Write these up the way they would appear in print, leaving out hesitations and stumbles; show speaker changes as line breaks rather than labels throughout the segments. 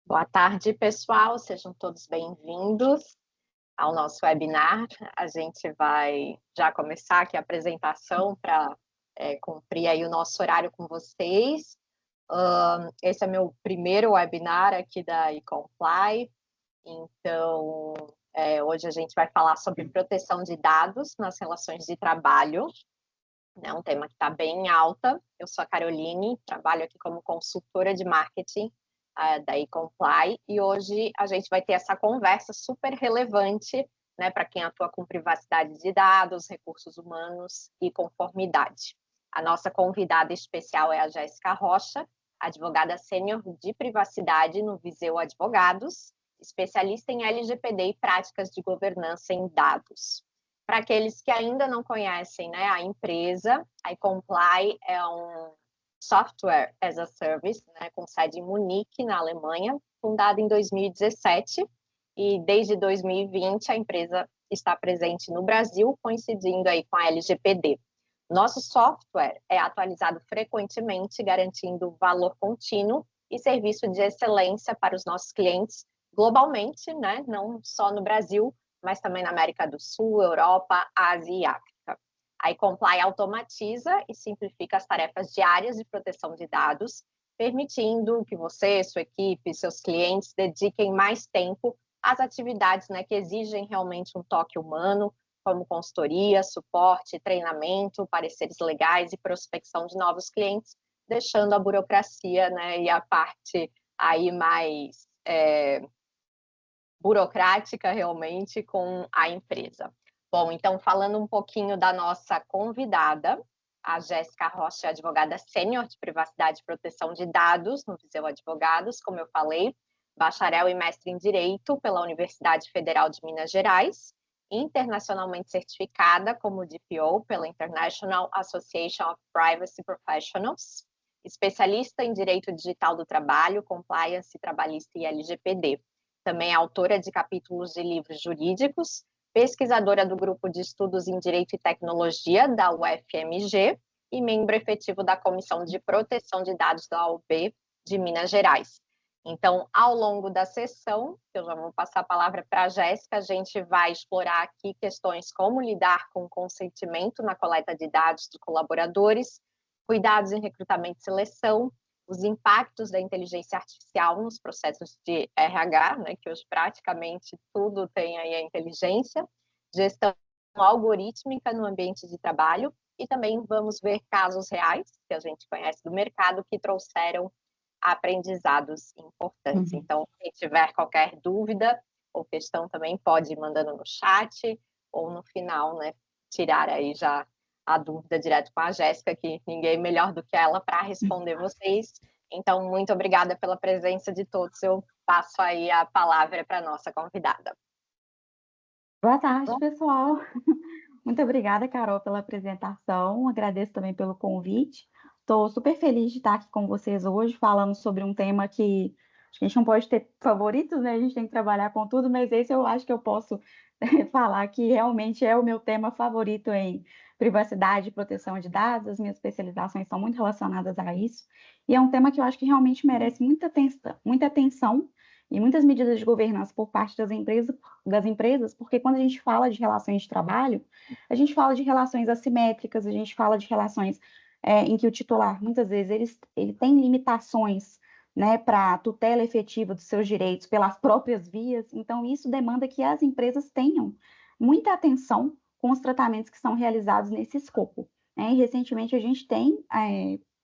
Boa tarde, pessoal. Sejam todos bem-vindos ao nosso webinar. A gente vai já começar aqui a apresentação para cumprir aí o nosso horário com vocês. Esse é meu primeiro webinar aqui da eComply. Então, hoje a gente vai falar sobre proteção de dados nas relações de trabalho, né? Um tema que está bem em alta. Eu sou a Caroline, trabalho aqui como consultora de marketing da eComply, e hoje a gente vai ter essa conversa super relevante, né, para quem atua com privacidade de dados, recursos humanos e conformidade. A nossa convidada especial é a Jéssica Rocha, advogada sênior de privacidade no Viseu Advogados, especialista em LGPD e práticas de governança em dados. Para aqueles que ainda não conhecem, né, a empresa, a eComply é um Software as a Service, né, com sede em Munique, na Alemanha, fundada em 2017, e desde 2020 a empresa está presente no Brasil, coincidindo aí com a LGPD. Nosso software é atualizado frequentemente, garantindo valor contínuo e serviço de excelência para os nossos clientes globalmente, né, não só no Brasil, mas também na América do Sul, Europa, Ásia e África. A eComply automatiza e simplifica as tarefas diárias de proteção de dados, permitindo que você, sua equipe, seus clientes dediquem mais tempo às atividades, né, que exigem realmente um toque humano, como consultoria, suporte, treinamento, pareceres legais e prospecção de novos clientes, deixando a burocracia, né, e a parte aí mais burocrática realmente com a empresa. Bom, então, falando um pouquinho da nossa convidada, a Jéssica Rocha, advogada sênior de privacidade e proteção de dados no Viseu Advogados, como eu falei, bacharel e mestre em Direito pela Universidade Federal de Minas Gerais, internacionalmente certificada como DPO pela International Association of Privacy Professionals, especialista em Direito Digital do Trabalho, Compliance Trabalhista e LGPD. Também é autora de capítulos de livros jurídicos, pesquisadora do Grupo de Estudos em Direito e Tecnologia da UFMG e membro efetivo da Comissão de Proteção de Dados da UB de Minas Gerais. Então, ao longo da sessão, eu já vou passar a palavra para a Jéssica, a gente vai explorar aqui questões como lidar com o consentimento na coleta de dados de colaboradores, cuidados em recrutamento e seleção, os impactos da inteligência artificial nos processos de RH, né, que hoje praticamente tudo tem aí a inteligência, gestão algorítmica no ambiente de trabalho, e também vamos ver casos reais, que a gente conhece do mercado, que trouxeram aprendizados importantes. Então, quem tiver qualquer dúvida ou questão também pode ir mandando no chat, ou no final, né, tirar aí já a dúvida direto com a Jéssica, que ninguém melhor do que ela para responder vocês. Então, muito obrigada pela presença de todos. Eu passo aí a palavra para a nossa convidada.
Boa tarde, pessoal. Muito obrigada, Carol, pela apresentação. Agradeço também pelo convite. Estou super feliz de estar aqui com vocês hoje, falando sobre um tema que acho que a gente não pode ter favoritos, né? A gente tem que trabalhar com tudo, mas esse eu acho que eu posso falar que realmente é o meu tema favorito em privacidade e proteção de dados. As minhas especializações são muito relacionadas a isso. E é um tema que eu acho que realmente merece muita atenção e muitas medidas de governança por parte das empresas, porque quando a gente fala de relações de trabalho, a gente fala de relações assimétricas, a gente fala de relações em que o titular, muitas vezes, ele tem limitações, né, para tutela efetiva dos seus direitos pelas próprias vias. Então, isso demanda que as empresas tenham muita atenção com os tratamentos que são realizados nesse escopo, né? E, recentemente, a gente tem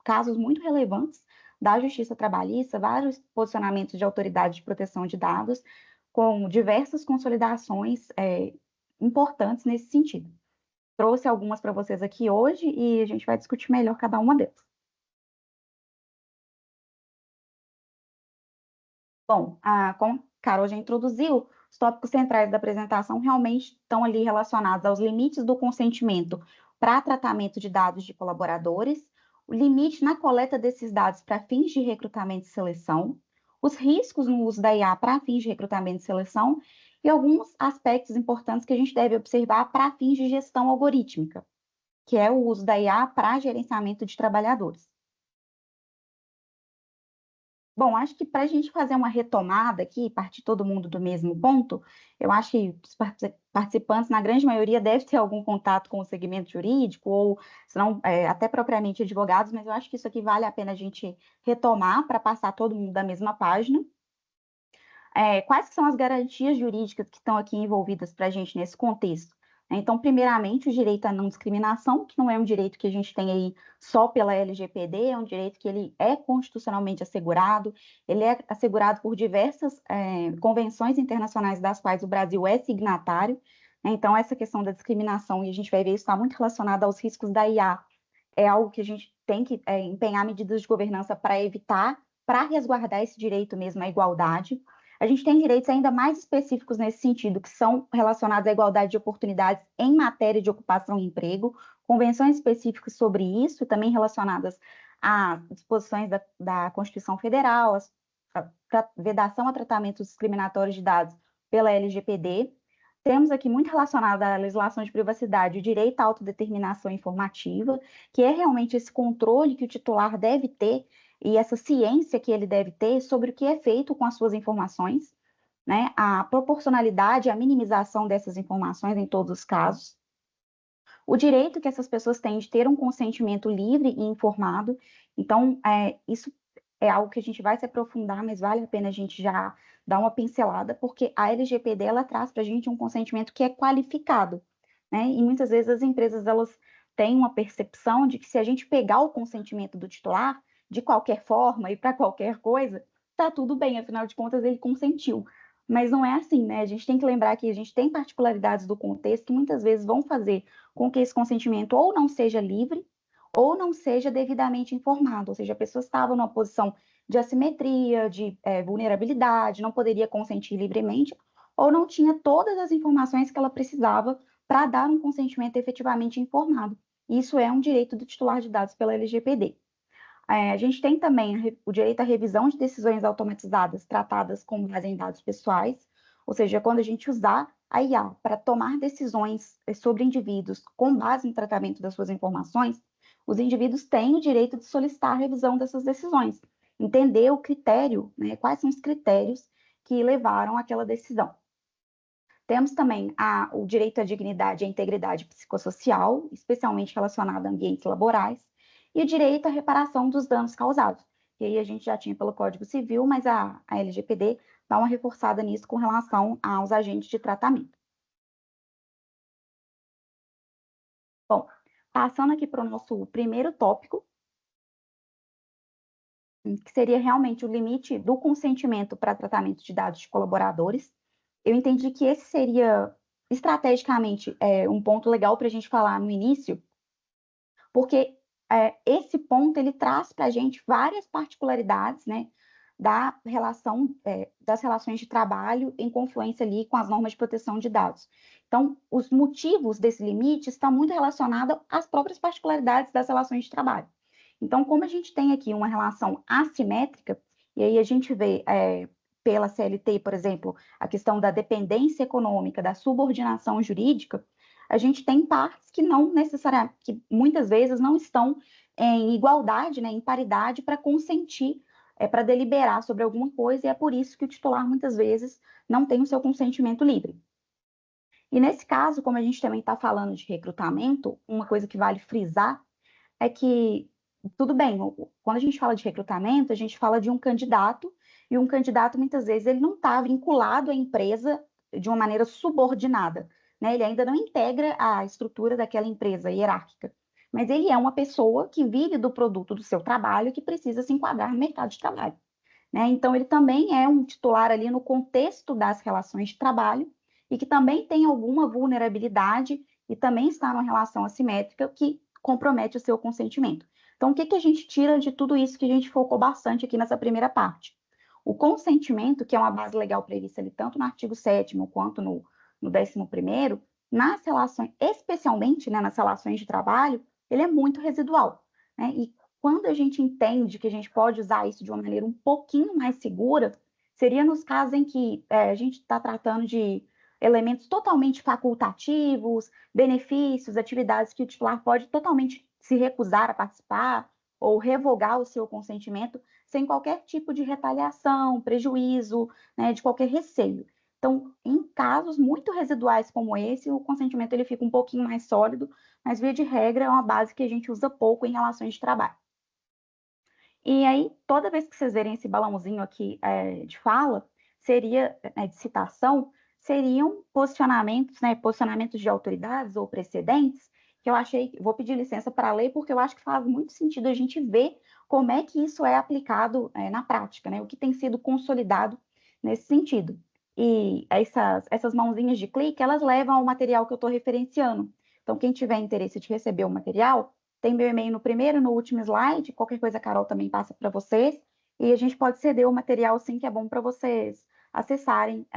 casos muito relevantes da Justiça Trabalhista, vários posicionamentos de autoridade de proteção de dados, com diversas consolidações importantes nesse sentido. Trouxe algumas para vocês aqui hoje e a gente vai discutir melhor cada uma delas. Bom, como a Carol já introduziu, os tópicos centrais da apresentação realmente estão ali relacionados aos limites do consentimento para tratamento de dados de colaboradores, o limite na coleta desses dados para fins de recrutamento e seleção, os riscos no uso da IA para fins de recrutamento e seleção e alguns aspectos importantes que a gente deve observar para fins de gestão algorítmica, que é o uso da IA para gerenciamento de trabalhadores. Bom, acho que para a gente fazer uma retomada aqui, partir todo mundo do mesmo ponto, eu acho que os participantes, na grande maioria, devem ter algum contato com o segmento jurídico, ou se não, até propriamente advogados, mas eu acho que isso aqui vale a pena a gente retomar para passar todo mundo da mesma página. Quais que são as garantias jurídicas que estão aqui envolvidas para a gente nesse contexto? Então, primeiramente, o direito à não discriminação, que não é um direito que a gente tem aí só pela LGPD, é um direito que ele é constitucionalmente assegurado, ele é assegurado por diversas convenções internacionais das quais o Brasil é signatário. Então, essa questão da discriminação, e a gente vai ver isso está muito relacionado aos riscos da IA, é algo que a gente tem que empenhar medidas de governança para evitar, para resguardar esse direito mesmo à igualdade. A gente tem direitos ainda mais específicos nesse sentido, que são relacionados à igualdade de oportunidades em matéria de ocupação e emprego, convenções específicas sobre isso, também relacionadas a disposições da Constituição Federal, a vedação a tratamentos discriminatórios de dados pela LGPD. Temos aqui muito relacionado à legislação de privacidade, o direito à autodeterminação informativa, que é realmente esse controle que o titular deve ter e essa ciência que ele deve ter sobre o que é feito com as suas informações, né? A proporcionalidade, a minimização dessas informações em todos os casos. O direito que essas pessoas têm de ter um consentimento livre e informado. Então, isso é algo que a gente vai se aprofundar, mas vale a pena a gente já dar uma pincelada, porque a LGPD, ela traz para a gente um consentimento que é qualificado, né? E muitas vezes as empresas, elas têm uma percepção de que se a gente pegar o consentimento do titular, de qualquer forma e para qualquer coisa, tá tudo bem, afinal de contas ele consentiu. Mas não é assim, né? A gente tem que lembrar que a gente tem particularidades do contexto que muitas vezes vão fazer com que esse consentimento ou não seja livre ou não seja devidamente informado, ou seja, a pessoa estava numa posição de assimetria, de vulnerabilidade, não poderia consentir livremente, ou não tinha todas as informações que ela precisava para dar um consentimento efetivamente informado. Isso é um direito do titular de dados pela LGPD. A gente tem também o direito à revisão de decisões automatizadas tratadas com base em dados pessoais, ou seja, quando a gente usar a IA para tomar decisões sobre indivíduos com base no tratamento das suas informações, os indivíduos têm o direito de solicitar a revisão dessas decisões, entender o critério, né, quais são os critérios que levaram àquela decisão. Temos também o direito à dignidade e à integridade psicossocial, especialmente relacionado a ambientes laborais, e o direito à reparação dos danos causados. E aí a gente já tinha pelo Código Civil, mas a LGPD dá uma reforçada nisso com relação aos agentes de tratamento. Bom, passando aqui para o nosso primeiro tópico, que seria realmente o limite do consentimento para tratamento de dados de colaboradores. Eu entendi que esse seria, estrategicamente, um ponto legal para a gente falar no início, porque esse ponto ele traz para a gente várias particularidades, né, das relações de trabalho em confluência ali com as normas de proteção de dados. Então, os motivos desse limite estão muito relacionados às próprias particularidades das relações de trabalho. Então, como a gente tem aqui uma relação assimétrica, e aí a gente vê pela CLT, por exemplo, a questão da dependência econômica, da subordinação jurídica, a gente tem partes que não necessariamente, que muitas vezes não estão em igualdade, né, em paridade para consentir, para deliberar sobre alguma coisa, e é por isso que o titular muitas vezes não tem o seu consentimento livre. E nesse caso, como a gente também está falando de recrutamento, uma coisa que vale frisar é que, tudo bem, quando a gente fala de recrutamento, a gente fala de um candidato, e um candidato, muitas vezes, ele não está vinculado à empresa de uma maneira subordinada, né? Ele ainda não integra a estrutura daquela empresa hierárquica, mas ele é uma pessoa que vive do produto do seu trabalho e que precisa se enquadrar no mercado de trabalho, né? Então, ele também é um titular ali no contexto das relações de trabalho e que também tem alguma vulnerabilidade e também está numa relação assimétrica que compromete o seu consentimento. Então, o que a gente tira de tudo isso que a gente focou bastante aqui nessa primeira parte? O consentimento, que é uma base legal prevista ali tanto no artigo 7º quanto no 11º, nas relações, especialmente, né, nas relações de trabalho, ele é muito residual, né? E quando a gente entende que a gente pode usar isso de uma maneira um pouquinho mais segura, seria nos casos em que a gente está tratando de elementos totalmente facultativos, benefícios, atividades que o titular pode totalmente se recusar a participar ou revogar o seu consentimento sem qualquer tipo de retaliação, prejuízo, né, de qualquer receio. Então, em casos muito residuais como esse, o consentimento ele fica um pouquinho mais sólido, mas via de regra é uma base que a gente usa pouco em relações de trabalho. E aí, toda vez que vocês verem esse balãozinho aqui de fala, de citação, seriam posicionamentos, né, posicionamentos de autoridades ou precedentes, que eu achei, vou pedir licença para ler, porque eu acho que faz muito sentido a gente ver como é que isso é aplicado na prática, né, o que tem sido consolidado nesse sentido. E essas mãozinhas de clique, elas levam ao material que eu estou referenciando. Então, quem tiver interesse de receber o material, tem meu e-mail no primeiro e no último slide. Qualquer coisa a Carol também passa para vocês. E a gente pode ceder o material, sim, que é bom para vocês acessarem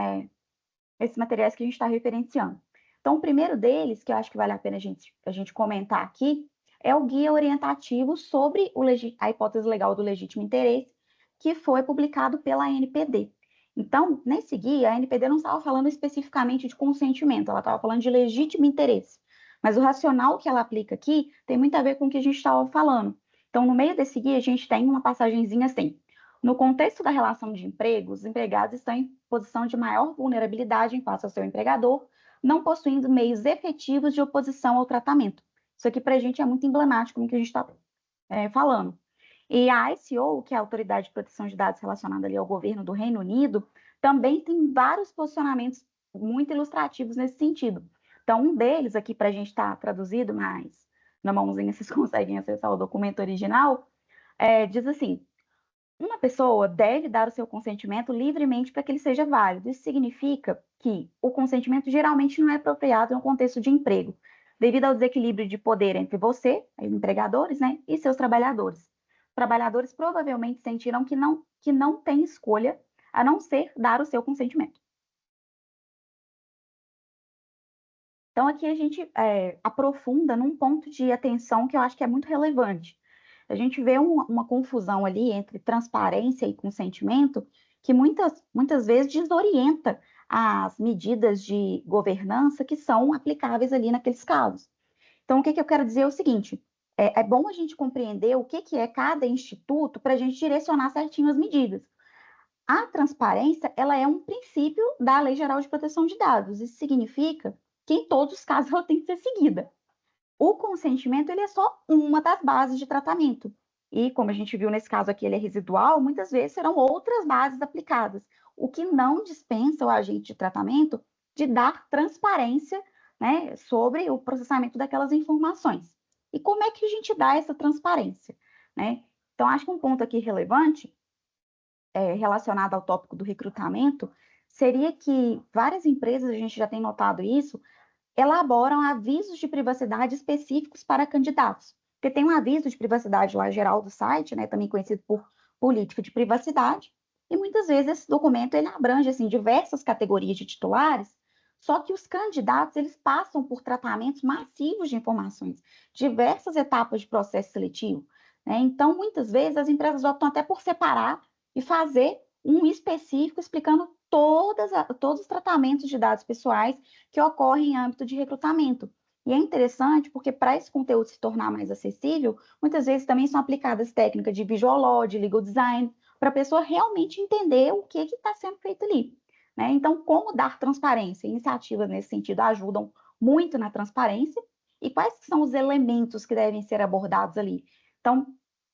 esses materiais que a gente está referenciando. Então, o primeiro deles, que eu acho que vale a pena a gente comentar aqui, é o Guia Orientativo sobre a hipótese legal do legítimo interesse, que foi publicado pela ANPD. Então, nesse guia, a ANPD não estava falando especificamente de consentimento, ela estava falando de legítimo interesse. Mas o racional que ela aplica aqui tem muito a ver com o que a gente estava falando. Então, no meio desse guia, a gente tem uma passagenzinha assim. No contexto da relação de emprego, os empregados estão em posição de maior vulnerabilidade em face ao seu empregador, não possuindo meios efetivos de oposição ao tratamento. Isso aqui para a gente é muito emblemático no que a gente está falando. E a ICO, que é a Autoridade de Proteção de Dados relacionada ali ao governo do Reino Unido, também tem vários posicionamentos muito ilustrativos nesse sentido. Então, um deles aqui para a gente está traduzido, mas na mãozinha vocês conseguem acessar o documento original, diz assim: uma pessoa deve dar o seu consentimento livremente para que ele seja válido. Isso significa que o consentimento geralmente não é apropriado em um contexto de emprego, devido ao desequilíbrio de poder entre você, os empregadores, né, e seus trabalhadores. Trabalhadores provavelmente sentiram que não têm escolha a não ser dar o seu consentimento. Então, aqui a gente aprofunda num ponto de atenção que eu acho que é muito relevante. A gente vê uma confusão ali entre transparência e consentimento que muitas vezes desorienta as medidas de governança que são aplicáveis ali naqueles casos. Então, o que eu quero dizer é o seguinte: é bom a gente compreender o que é cada instituto para a gente direcionar certinho as medidas. A transparência, ela é um princípio da Lei Geral de Proteção de Dados. Isso significa que em todos os casos ela tem que ser seguida. O consentimento, ele é só uma das bases de tratamento. E, como a gente viu nesse caso aqui, ele é residual, muitas vezes serão outras bases aplicadas, o que não dispensa o agente de tratamento de dar transparência, né, sobre o processamento daquelas informações. E como é que a gente dá essa transparência, né? Então, acho que um ponto aqui relevante, relacionado ao tópico do recrutamento, seria que várias empresas, a gente já tem notado isso, elaboram avisos de privacidade específicos para candidatos. Porque tem um aviso de privacidade lá geral do site, né, também conhecido por política de privacidade, e muitas vezes esse documento ele abrange assim diversas categorias de titulares, só que os candidatos eles passam por tratamentos massivos de informações, diversas etapas de processo seletivo, né? Então, muitas vezes as empresas optam até por separar e fazer um específico explicando todos os tratamentos de dados pessoais que ocorrem em âmbito de recrutamento. E é interessante porque, para esse conteúdo se tornar mais acessível, muitas vezes também são aplicadas técnicas de visual law, de legal design, para a pessoa realmente entender o que está sendo feito ali. Né? Então, como dar transparência? Iniciativas nesse sentido ajudam muito na transparência. E quais são os elementos que devem ser abordados ali? Então,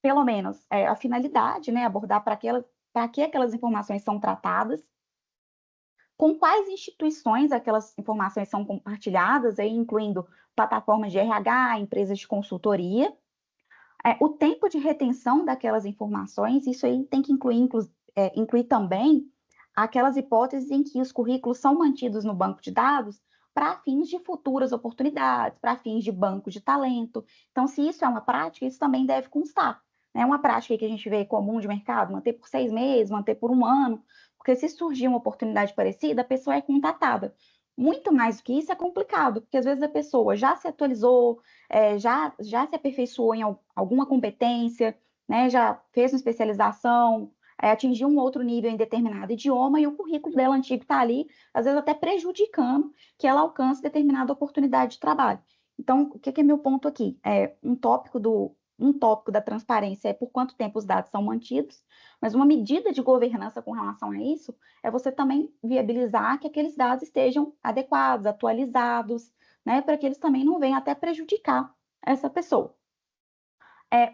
pelo menos, a finalidade, né? Abordar para que aquelas informações são tratadas, com quais instituições aquelas informações são compartilhadas, aí, incluindo plataformas de RH, empresas de consultoria, o tempo de retenção daquelas informações, isso aí tem que incluir também aquelas hipóteses em que os currículos são mantidos no banco de dados para fins de futuras oportunidades, para fins de banco de talento. Então, se isso é uma prática, isso também deve constar. É uma prática que a gente vê comum de mercado, manter por 6 meses, manter por 1 ano, porque se surgir uma oportunidade parecida, a pessoa é contatada. Muito mais do que isso é complicado, porque às vezes a pessoa já se atualizou, já se aperfeiçoou em alguma competência, né, já fez uma especialização, atingiu um outro nível em determinado idioma e o currículo dela antigo está ali, às vezes até prejudicando que ela alcance determinada oportunidade de trabalho. Então, o que é meu ponto aqui? Um tópico um tópico da transparência é por quanto tempo os dados são mantidos, mas uma medida de governança com relação a isso é você também viabilizar que aqueles dados estejam adequados, atualizados, né, para que eles também não venham até prejudicar essa pessoa.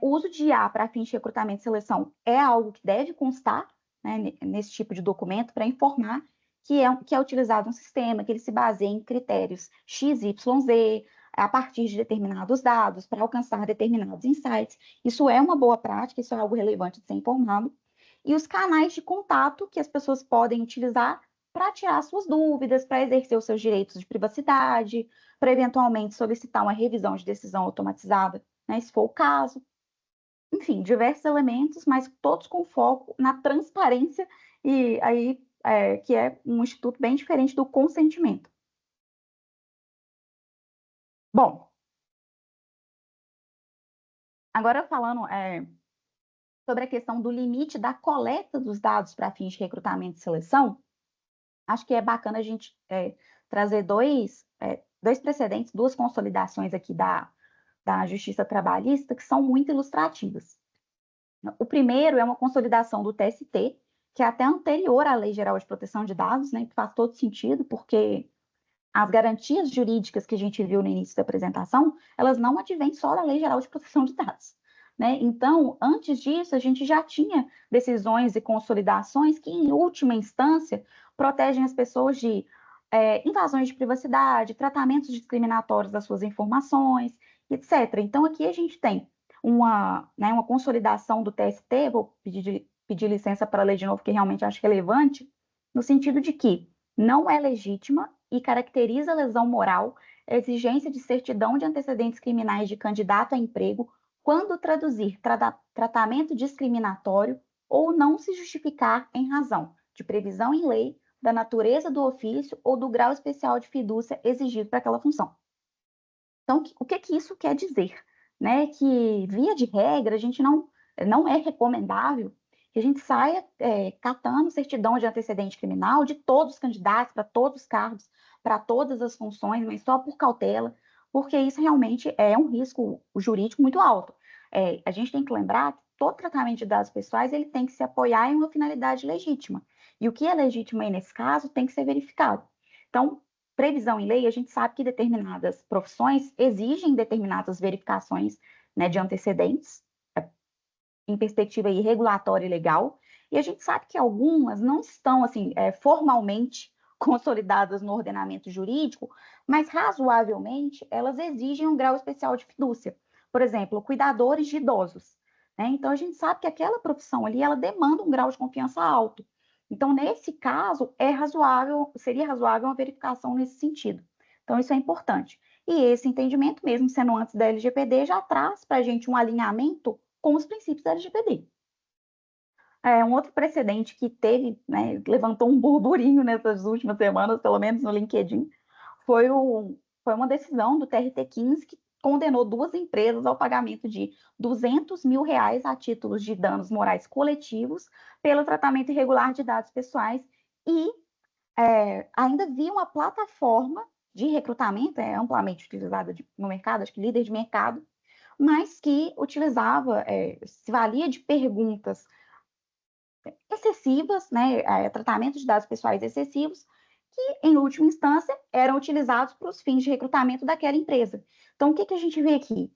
O uso de IA para fins de recrutamento e seleção é algo que deve constar, né, nesse tipo de documento para informar que é utilizado um sistema, que ele se baseia em critérios X, Y, Z, a partir de determinados dados, para alcançar determinados insights. Isso é uma boa prática, isso é algo relevante de ser informado. E os canais de contato que as pessoas podem utilizar para tirar suas dúvidas, para exercer os seus direitos de privacidade, para eventualmente solicitar uma revisão de decisão automatizada, né, se for o caso. Enfim, diversos elementos, mas todos com foco na transparência e aí que é um instituto bem diferente do consentimento. Bom, agora falando sobre a questão do limite da coleta dos dados para fins de recrutamento e seleção, acho que é bacana a gente trazer dois precedentes, duas consolidações aqui da Justiça Trabalhista que são muito ilustrativas. O primeiro é uma consolidação do TST, que é até anterior à Lei Geral de Proteção de Dados, né, que faz todo sentido, porque as garantias jurídicas que a gente viu no início da apresentação, elas não advêm só da Lei Geral de Proteção de Dados, né? Então, antes disso, a gente já tinha decisões e consolidações que, em última instância, protegem as pessoas de invasões de privacidade, tratamentos discriminatórios das suas informações, etc. Então, aqui a gente tem uma consolidação do TST, vou pedir licença para ler de novo, que realmente acho relevante, no sentido de que não é legítima e caracteriza lesão moral a exigência de certidão de antecedentes criminais de candidato a emprego quando traduzir tratamento discriminatório ou não se justificar em razão de previsão em lei da natureza do ofício ou do grau especial de fidúcia exigido para aquela função. Então, o que isso quer dizer? Né? Que, via de regra, a gente não é recomendável que a gente saia catando certidão de antecedente criminal de todos os candidatos, para todos os cargos, para todas as funções, mas só por cautela, porque isso realmente é um risco jurídico muito alto. A gente tem que lembrar que todo tratamento de dados pessoais ele tem que se apoiar em uma finalidade legítima. E o que é legítimo aí nesse caso tem que ser verificado. Então, previsão em lei, a gente sabe que determinadas profissões exigem determinadas verificações, né, de antecedentes, em perspectiva aí regulatória e legal, e a gente sabe que algumas não estão, assim, formalmente consolidadas no ordenamento jurídico, mas razoavelmente elas exigem um grau especial de fidúcia. Por exemplo, cuidadores de idosos, né? Então, a gente sabe que aquela profissão ali, ela demanda um grau de confiança alto. Então, nesse caso, seria razoável uma verificação nesse sentido. Então, isso é importante. E esse entendimento, mesmo sendo antes da LGPD, já traz para a gente um alinhamento com os princípios da LGPD. Um outro precedente que teve, né, levantou um burburinho nessas últimas semanas, pelo menos no LinkedIn, foi uma decisão do TRT15 que condenou duas empresas ao pagamento de R$200 mil a títulos de danos morais coletivos pelo tratamento irregular de dados pessoais e ainda via uma plataforma de recrutamento, amplamente utilizada no mercado, acho que líder de mercado, mas que utilizava, se valia de perguntas excessivas, né, tratamento de dados pessoais excessivos, que, em última instância, eram utilizados para os fins de recrutamento daquela empresa. Então, o que a gente vê aqui?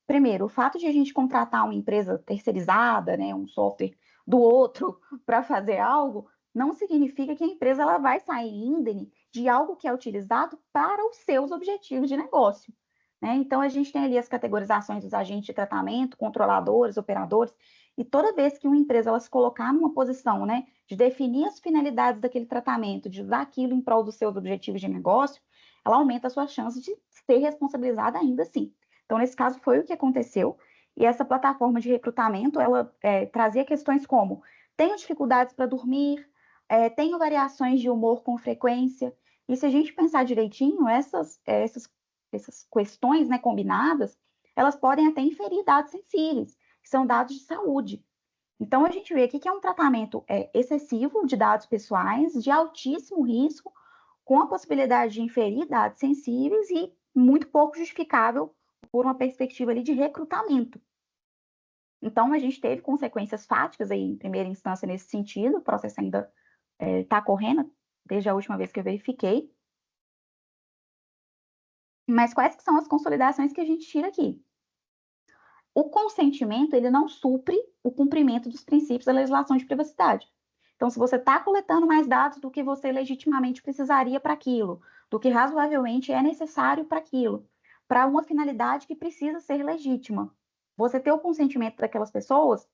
Primeiro, o fato de a gente contratar uma empresa terceirizada, né, um software do outro para fazer algo, não significa que a empresa ela vai sair índene de algo que é utilizado para os seus objetivos de negócio. Né? Então, a gente tem ali as categorizações dos agentes de tratamento, controladores, operadores, e toda vez que uma empresa ela se colocar numa posição, né, de definir as finalidades daquele tratamento, de usar aquilo em prol dos seus objetivos de negócio, ela aumenta a sua chance de ser responsabilizada ainda assim. Então, nesse caso, foi o que aconteceu, e essa plataforma de recrutamento, ela trazia questões como, tenho dificuldades para dormir, tenho variações de humor com frequência, e se a gente pensar direitinho, essas questões, né, combinadas, elas podem até inferir dados sensíveis, que são dados de saúde. Então, a gente vê aqui que é um tratamento excessivo de dados pessoais, de altíssimo risco, com a possibilidade de inferir dados sensíveis e muito pouco justificável por uma perspectiva ali de recrutamento. Então, a gente teve consequências fáticas aí, em primeira instância, nesse sentido, o processo ainda está correndo, desde a última vez que eu verifiquei. Mas quais que são as consolidações que a gente tira aqui? O consentimento, ele não supre o cumprimento dos princípios da legislação de privacidade. Então, se você está coletando mais dados do que você legitimamente precisaria para aquilo, do que razoavelmente é necessário para aquilo, para uma finalidade que precisa ser legítima, você ter o consentimento daquelas pessoas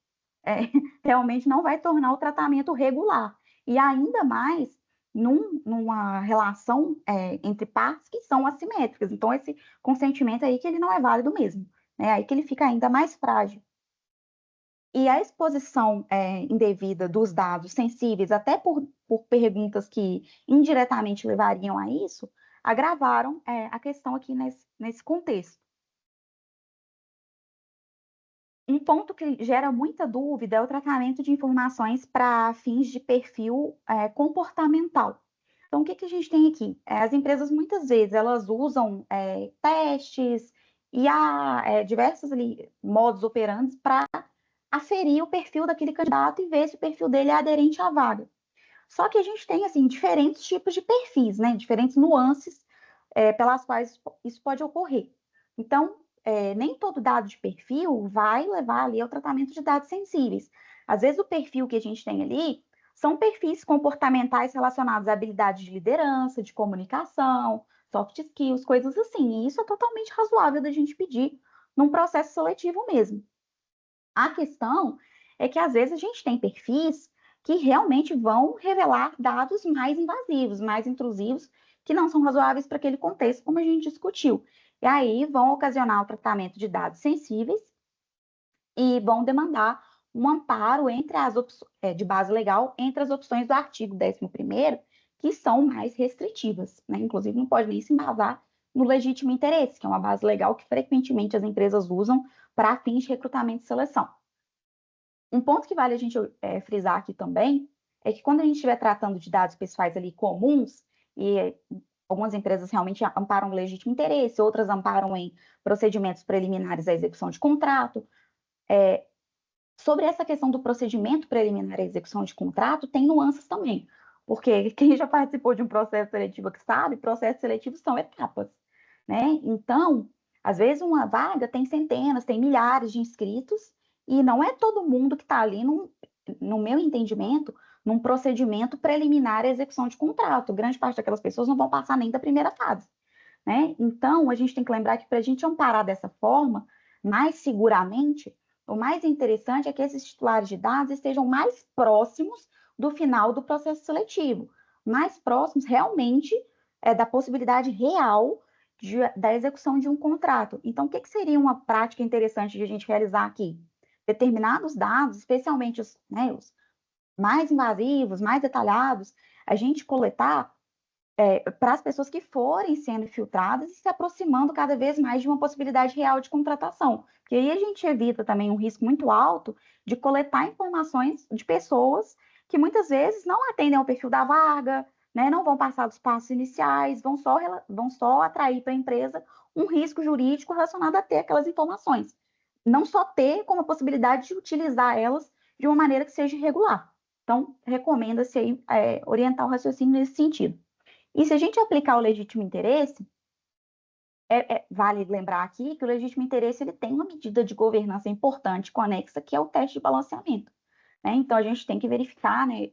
realmente não vai tornar o tratamento regular. E ainda mais numa relação entre partes que são assimétricas. Então, esse consentimento aí que ele não é válido mesmo. Aí que ele fica ainda mais frágil. E a exposição indevida dos dados sensíveis, até por perguntas que indiretamente levariam a isso, agravaram a questão aqui nesse contexto. Um ponto que gera muita dúvida é o tratamento de informações para fins de perfil comportamental. Então, o que a gente tem aqui? As empresas, muitas vezes, elas usam testes e há diversos ali, modos operantes para aferir o perfil daquele candidato e ver se o perfil dele é aderente à vaga. Só que a gente tem, assim, diferentes tipos de perfis, né? Diferentes nuances pelas quais isso pode ocorrer. Então, nem todo dado de perfil vai levar ali ao tratamento de dados sensíveis. Às vezes, o perfil que a gente tem ali são perfis comportamentais relacionados à habilidade de liderança, de comunicação, soft skills, coisas assim. E isso é totalmente razoável da gente pedir num processo seletivo mesmo. A questão é que, às vezes, a gente tem perfis que realmente vão revelar dados mais invasivos, mais intrusivos, que não são razoáveis para aquele contexto, como a gente discutiu. E aí vão ocasionar o tratamento de dados sensíveis e vão demandar um amparo entre as de base legal entre as opções do artigo 11º, que são mais restritivas, né? Inclusive, não pode nem se embasar no legítimo interesse, que é uma base legal que frequentemente as empresas usam para fins de recrutamento e seleção. Um ponto que vale a gente frisar aqui também é que quando a gente estiver tratando de dados pessoais ali comuns, e algumas empresas realmente amparam o legítimo interesse, outras amparam em procedimentos preliminares à execução de contrato, sobre essa questão do procedimento preliminar à execução de contrato, tem nuances também, porque quem já participou de um processo seletivo que sabe, processos seletivos são etapas, né? Então, às vezes uma vaga tem centenas, tem milhares de inscritos, e não é todo mundo que está ali, no meu entendimento, num procedimento preliminar à execução de contrato. Grande parte daquelas pessoas não vão passar nem da primeira fase, né? Então, a gente tem que lembrar que para a gente amparar dessa forma, mais seguramente, o mais interessante é que esses titulares de dados estejam mais próximos do final do processo seletivo, mais próximos realmente da possibilidade real da execução de um contrato. Então, o que seria uma prática interessante de a gente realizar aqui? Determinados dados, especialmente os mais invasivos, mais detalhados, a gente coletar para as pessoas que forem sendo filtradas e se aproximando cada vez mais de uma possibilidade real de contratação. Porque aí a gente evita também um risco muito alto de coletar informações de pessoas que muitas vezes não atendem ao perfil da vaga, né, não vão passar dos passos iniciais, vão só atrair para a empresa um risco jurídico relacionado a ter aquelas informações. Não só ter, como a possibilidade de utilizar elas de uma maneira que seja irregular. Então, recomenda-se aí, orientar o raciocínio nesse sentido. E se a gente aplicar o legítimo interesse, vale lembrar aqui que o legítimo interesse ele tem uma medida de governança importante conexa, que é o teste de balanceamento, né? Então, a gente tem que verificar, né,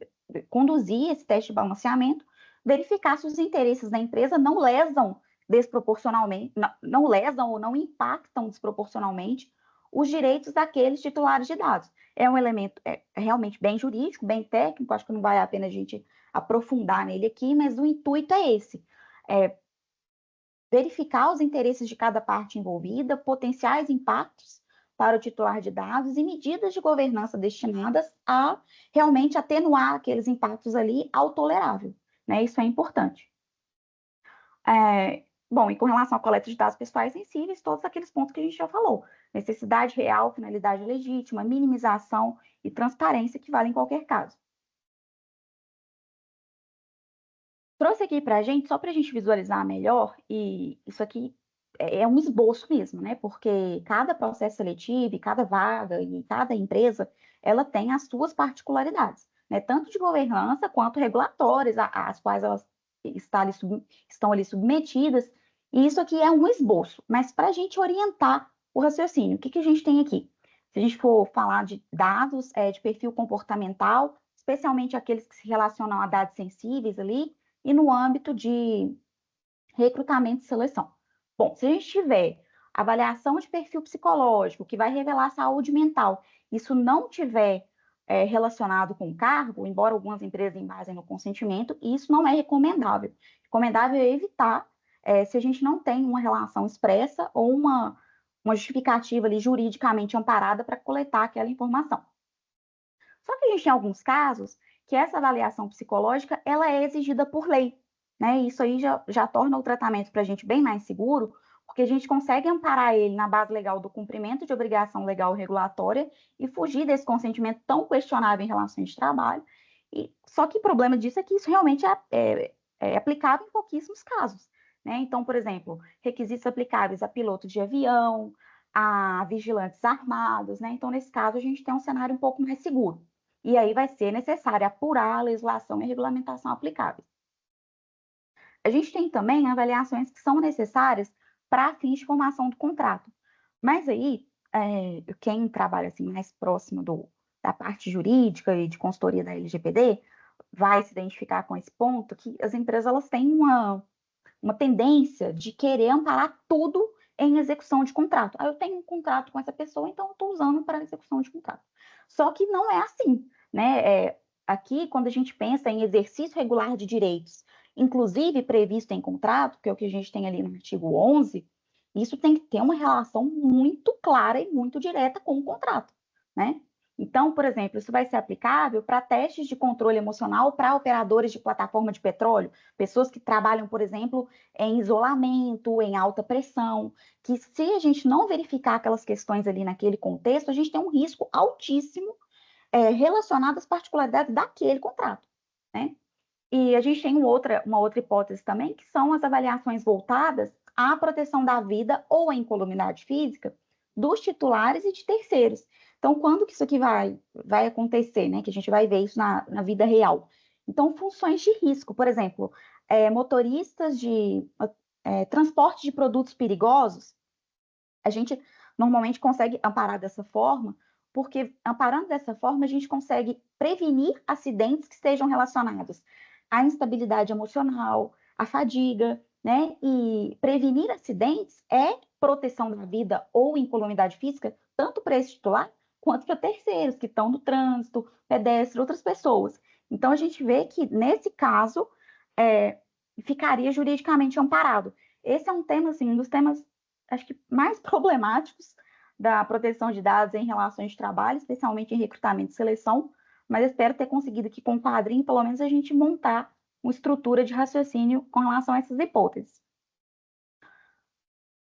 conduzir esse teste de balanceamento, verificar se os interesses da empresa não lesam desproporcionalmente, não lesam ou não impactam desproporcionalmente os direitos daqueles titulares de dados. É um elemento realmente bem jurídico, bem técnico, acho que não vale a pena a gente aprofundar nele aqui, mas o intuito é esse: verificar os interesses de cada parte envolvida, potenciais impactos para o titular de dados e medidas de governança destinadas a realmente atenuar aqueles impactos ali ao tolerável, né? Isso é importante. Bom, e com relação à coleta de dados pessoais sensíveis, todos aqueles pontos que a gente já falou: necessidade real, finalidade legítima, minimização e transparência que vale em qualquer caso. Trouxe aqui para a gente, só para a gente visualizar melhor, e isso aqui é um esboço mesmo, né? Porque cada processo seletivo, e cada vaga e cada empresa, ela tem as suas particularidades, né? Tanto de governança quanto regulatórias, às quais elas estão ali submetidas. E isso aqui é um esboço, mas para a gente orientar o raciocínio, o que que a gente tem aqui? Se a gente for falar de dados de perfil comportamental, especialmente aqueles que se relacionam a dados sensíveis ali, e no âmbito de recrutamento e seleção. Bom, se a gente tiver avaliação de perfil psicológico, que vai revelar saúde mental, isso não tiver relacionado com o cargo, embora algumas empresas embasem no consentimento, isso não é recomendável. Recomendável é evitar se a gente não tem uma relação expressa ou uma justificativa ali juridicamente amparada para coletar aquela informação. Só que a gente tem alguns casos que essa avaliação psicológica ela é exigida por lei, né? Isso aí já torna o tratamento para a gente bem mais seguro, porque a gente consegue amparar ele na base legal do cumprimento de obrigação legal regulatória e fugir desse consentimento tão questionável em relações de trabalho. Só que o problema disso é que isso realmente é aplicável em pouquíssimos casos, né? Então, por exemplo, requisitos aplicáveis a piloto de avião, a vigilantes armados, né? Então, nesse caso, a gente tem um cenário um pouco mais seguro. E aí vai ser necessário apurar a legislação e a regulamentação aplicáveis. A gente tem também avaliações que são necessárias para fins de formação do contrato. Mas aí, quem trabalha assim, mais próximo da parte jurídica e de consultoria da LGPD vai se identificar com esse ponto que as empresas elas têm uma tendência de querer amparar tudo em execução de contrato. Eu tenho um contrato com essa pessoa, então eu estou usando para execução de contrato. Só que não é assim, né? Aqui, quando a gente pensa em exercício regular de direitos, inclusive previsto em contrato, que é o que a gente tem ali no artigo 11, isso tem que ter uma relação muito clara e muito direta com o contrato, né? Então, por exemplo, isso vai ser aplicável para testes de controle emocional para operadores de plataforma de petróleo, pessoas que trabalham, por exemplo, em isolamento, em alta pressão, que se a gente não verificar aquelas questões ali naquele contexto, a gente tem um risco altíssimo relacionado às particularidades daquele contrato, né? E a gente tem uma outra hipótese também, que são as avaliações voltadas à proteção da vida ou à incolumidade física dos titulares e de terceiros. Então, quando que isso aqui vai acontecer, né? Que a gente vai ver isso na vida real. Então, funções de risco, por exemplo, motoristas de transporte de produtos perigosos, a gente normalmente consegue amparar dessa forma, porque amparando dessa forma, a gente consegue prevenir acidentes que estejam relacionados à instabilidade emocional, à fadiga, né? E prevenir acidentes é proteção da vida ou incolumidade física, tanto para esse titular quanto para terceiros que estão no trânsito, pedestres, outras pessoas. Então, a gente vê que, nesse caso, ficaria juridicamente amparado. Esse é um tema, assim, um dos temas acho que mais problemáticos da proteção de dados em relações de trabalho, especialmente em recrutamento e seleção, mas espero ter conseguido aqui com o quadrinho, pelo menos a gente montar uma estrutura de raciocínio com relação a essas hipóteses.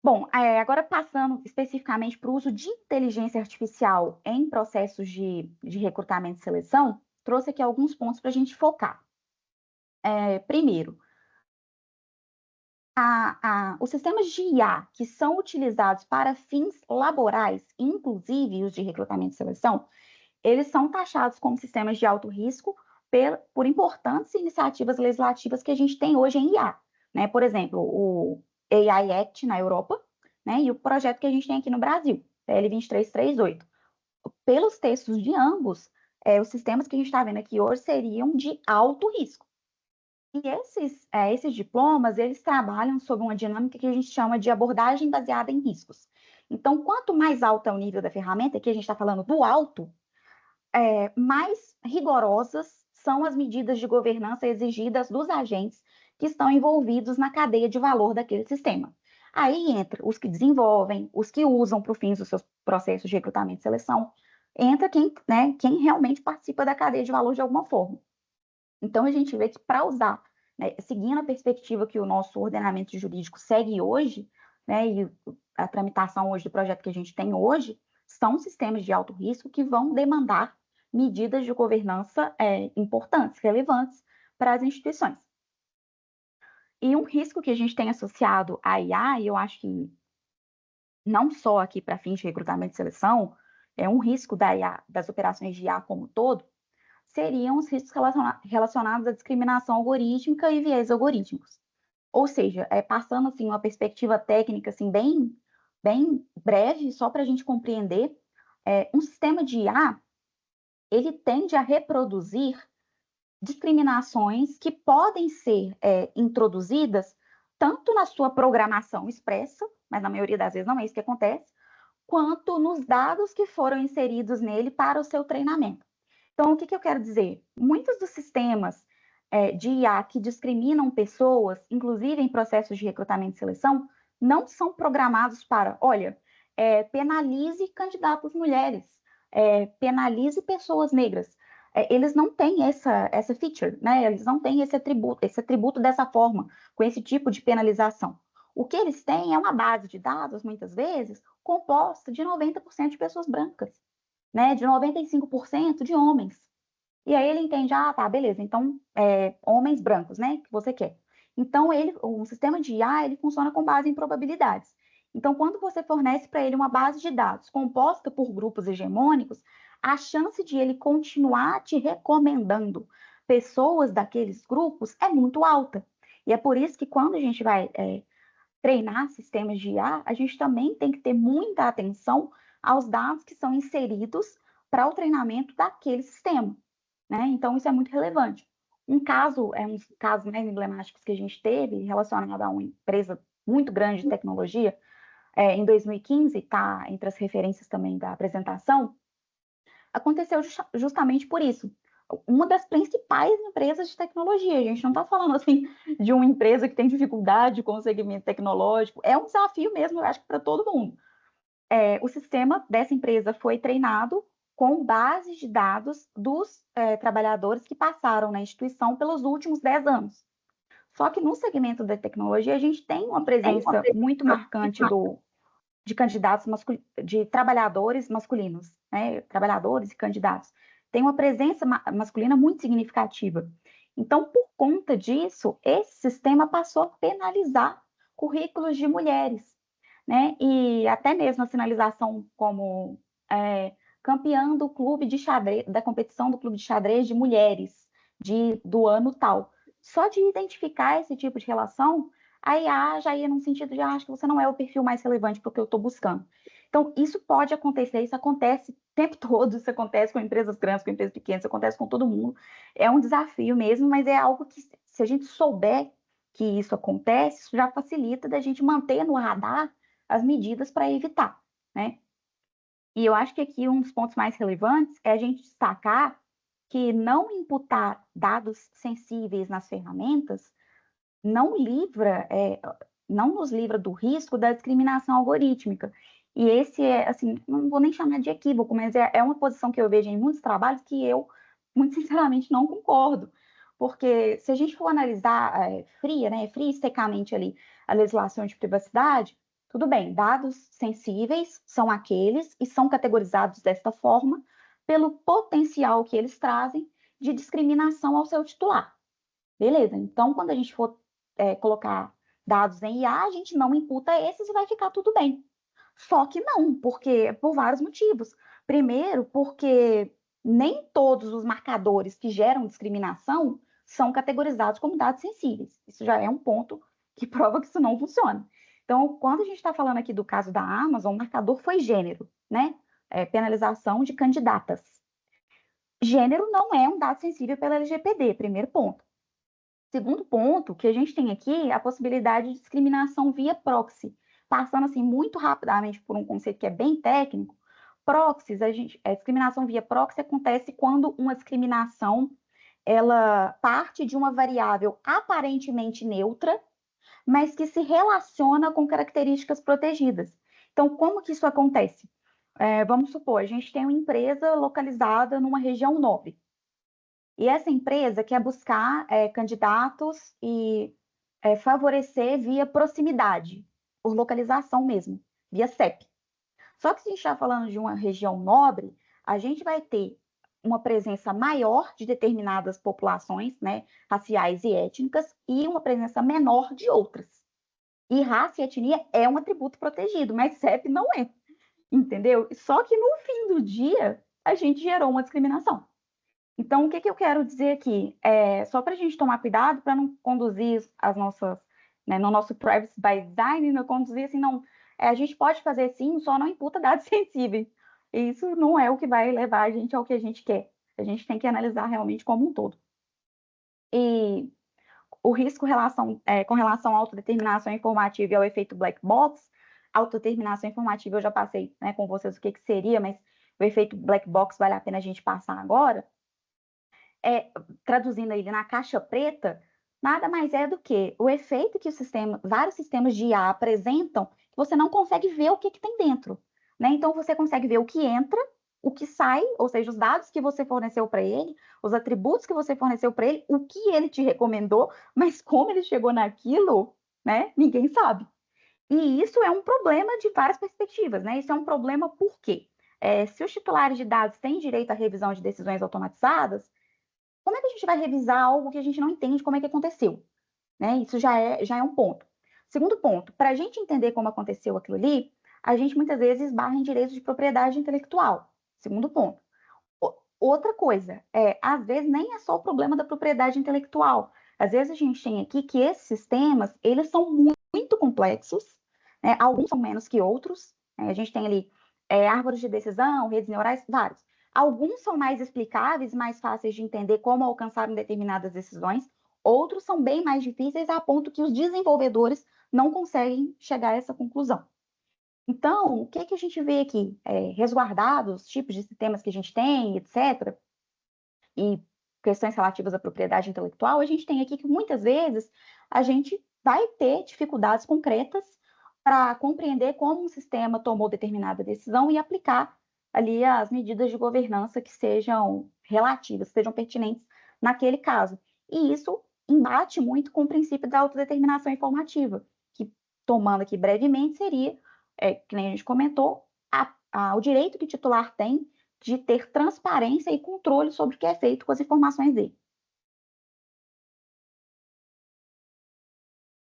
Bom, agora passando especificamente para o uso de inteligência artificial em processos de recrutamento e seleção, trouxe aqui alguns pontos para a gente focar. Primeiro, os sistemas de IA que são utilizados para fins laborais, inclusive os de recrutamento e seleção, eles são taxados como sistemas de alto risco por importantes iniciativas legislativas que a gente tem hoje em IA, né? Por exemplo, o AI Act na Europa, né? E o projeto que a gente tem aqui no Brasil, PL 2338. Pelos textos de ambos, os sistemas que a gente está vendo aqui hoje seriam de alto risco. E esses diplomas, eles trabalham sob uma dinâmica que a gente chama de abordagem baseada em riscos. Então, quanto mais alto é o nível da ferramenta, aqui a gente está falando do alto, mais rigorosas são as medidas de governança exigidas dos agentes que estão envolvidos na cadeia de valor daquele sistema. Aí entra os que desenvolvem, os que usam para o fim dos seus processos de recrutamento e seleção, entra quem realmente participa da cadeia de valor de alguma forma. Então, a gente vê que para usar, né, seguindo a perspectiva que o nosso ordenamento jurídico segue hoje, né, e a tramitação hoje do projeto que a gente tem hoje, são sistemas de alto risco que vão demandar medidas de governança importantes, relevantes para as instituições. E um risco que a gente tem associado à IA, e eu acho que não só aqui para fins de recrutamento e seleção, é um risco da IA, das operações de IA como um todo, seriam os riscos relacionados à discriminação algorítmica e viés algorítmicos. Ou seja, passando assim uma perspectiva técnica assim bem breve, só para a gente compreender, um sistema de IA ele tende a reproduzir discriminações que podem ser introduzidas tanto na sua programação expressa, mas na maioria das vezes não é isso que acontece, quanto nos dados que foram inseridos nele para o seu treinamento. Então, o que eu quero dizer? Muitos dos sistemas de IA que discriminam pessoas, inclusive em processos de recrutamento e seleção, não são programados para, olha, penalize candidatas mulheres, penalize pessoas negras. Eles não têm essa feature, né? Eles não têm esse atributo dessa forma, com esse tipo de penalização. O que eles têm é uma base de dados, muitas vezes, composta de 90% de pessoas brancas, né? De 95% de homens. E aí ele entende, tá, beleza, então, homens brancos, né, que você quer. Então, um sistema de IA, ele funciona com base em probabilidades. Então, quando você fornece para ele uma base de dados composta por grupos hegemônicos, a chance de ele continuar te recomendando pessoas daqueles grupos é muito alta. E é por isso que quando a gente vai treinar sistemas de IA, a gente também tem que ter muita atenção aos dados que são inseridos para o treinamento daquele sistema, né? Então, isso é muito relevante. Um dos casos mais emblemáticos que a gente teve, relacionado a uma empresa muito grande de tecnologia, em 2015, está entre as referências também da apresentação, aconteceu justamente por isso. Uma das principais empresas de tecnologia, a gente não está falando assim de uma empresa que tem dificuldade com o segmento tecnológico, é um desafio mesmo, eu acho que para todo mundo. O sistema dessa empresa foi treinado com bases de dados dos trabalhadores que passaram na instituição pelos últimos 10 anos. Só que no segmento da tecnologia, a gente tem uma presença muito marcante de candidatos de trabalhadores masculinos, né? Trabalhadores e candidatos. Tem uma presença masculina muito significativa. Então, por conta disso, esse sistema passou a penalizar currículos de mulheres, né? E até mesmo a sinalização como campeã do clube de xadrez, da competição do clube de xadrez de mulheres do ano tal. Só de identificar esse tipo de relação, a IA já ia num sentido de, acho que você não é o perfil mais relevante para o que eu estou buscando. Então, isso pode acontecer, isso acontece o tempo todo, isso acontece com empresas grandes, com empresas pequenas, isso acontece com todo mundo. É um desafio mesmo, mas é algo que, se a gente souber que isso acontece, isso já facilita da gente manter no radar as medidas para evitar, né? E eu acho que aqui um dos pontos mais relevantes é a gente destacar que não imputar dados sensíveis nas ferramentas não nos livra do risco da discriminação algorítmica. E esse assim, não vou nem chamar de equívoco, mas é uma posição que eu vejo em muitos trabalhos que eu, muito sinceramente, não concordo. Porque se a gente for analisar fria e secamente ali a legislação de privacidade, tudo bem, dados sensíveis são aqueles e são categorizados desta forma pelo potencial que eles trazem de discriminação ao seu titular. Beleza, então quando a gente for colocar dados em IA, a gente não imputa esses e vai ficar tudo bem. Só que não, porque por vários motivos. Primeiro, porque nem todos os marcadores que geram discriminação são categorizados como dados sensíveis. Isso já é um ponto que prova que isso não funciona. Então, quando a gente está falando aqui do caso da Amazon, o marcador foi gênero, né? Penalização de candidatas. Gênero não é um dado sensível pela LGPD, primeiro ponto. Segundo ponto, que a gente tem aqui a possibilidade de discriminação via proxy. Passando assim muito rapidamente por um conceito que é bem técnico, proxies, a discriminação via proxy acontece quando uma discriminação ela parte de uma variável aparentemente neutra, mas que se relaciona com características protegidas. Então, como que isso acontece? Vamos supor, a gente tem uma empresa localizada numa região nobre. E essa empresa quer buscar candidatos e favorecer via proximidade, por localização mesmo, via CEP. Só que se a gente está falando de uma região nobre, a gente vai ter uma presença maior de determinadas populações, né, raciais e étnicas, e uma presença menor de outras. E raça e etnia é um atributo protegido, mas CEP não é, entendeu? Só que no fim do dia, a gente gerou uma discriminação. Então, o que eu quero dizer aqui? Só para a gente tomar cuidado para não conduzir as nossas, né, no nosso privacy by design, não conduzir assim, não. A gente pode fazer sim, só não imputa dados sensíveis. E isso não é o que vai levar a gente ao que a gente quer. A gente tem que analisar realmente como um todo. E o risco com relação à autodeterminação informativa e ao efeito black box, autodeterminação informativa eu já passei, né, com vocês o que seria, mas o efeito black box vale a pena a gente passar agora. Traduzindo ele na caixa preta, nada mais é do que o efeito que vários sistemas de IA apresentam, que você não consegue ver o que tem dentro, né? Então, você consegue ver o que entra, o que sai, ou seja, os dados que você forneceu para ele, os atributos que você forneceu para ele, o que ele te recomendou, mas como ele chegou naquilo, né? Ninguém sabe. E isso é um problema de várias perspectivas, né? Isso é um problema por quê? Se os titulares de dados têm direito à revisão de decisões automatizadas, como é que a gente vai revisar algo que a gente não entende como é que aconteceu? Né? Isso já é um ponto. Segundo ponto, para a gente entender como aconteceu aquilo ali, a gente muitas vezes esbarra em direitos de propriedade intelectual. Segundo ponto. Outra coisa, às vezes nem é só o problema da propriedade intelectual. Às vezes a gente tem aqui que esses sistemas, eles são muito complexos, né? Alguns são menos que outros. Né? A gente tem ali árvores de decisão, redes neurais, vários. Alguns são mais explicáveis, mais fáceis de entender como alcançaram determinadas decisões. Outros são bem mais difíceis, a ponto que os desenvolvedores não conseguem chegar a essa conclusão. Então, o que a gente vê aqui? Resguardados, os tipos de sistemas que a gente tem, etc., e questões relativas à propriedade intelectual, a gente tem aqui que muitas vezes a gente vai ter dificuldades concretas para compreender como um sistema tomou determinada decisão e aplicar ali as medidas de governança que sejam relativas, que sejam pertinentes naquele caso. E isso embate muito com o princípio da autodeterminação informativa, que, tomando aqui brevemente, seria, que nem a gente comentou, o direito que o titular tem de ter transparência e controle sobre o que é feito com as informações dele.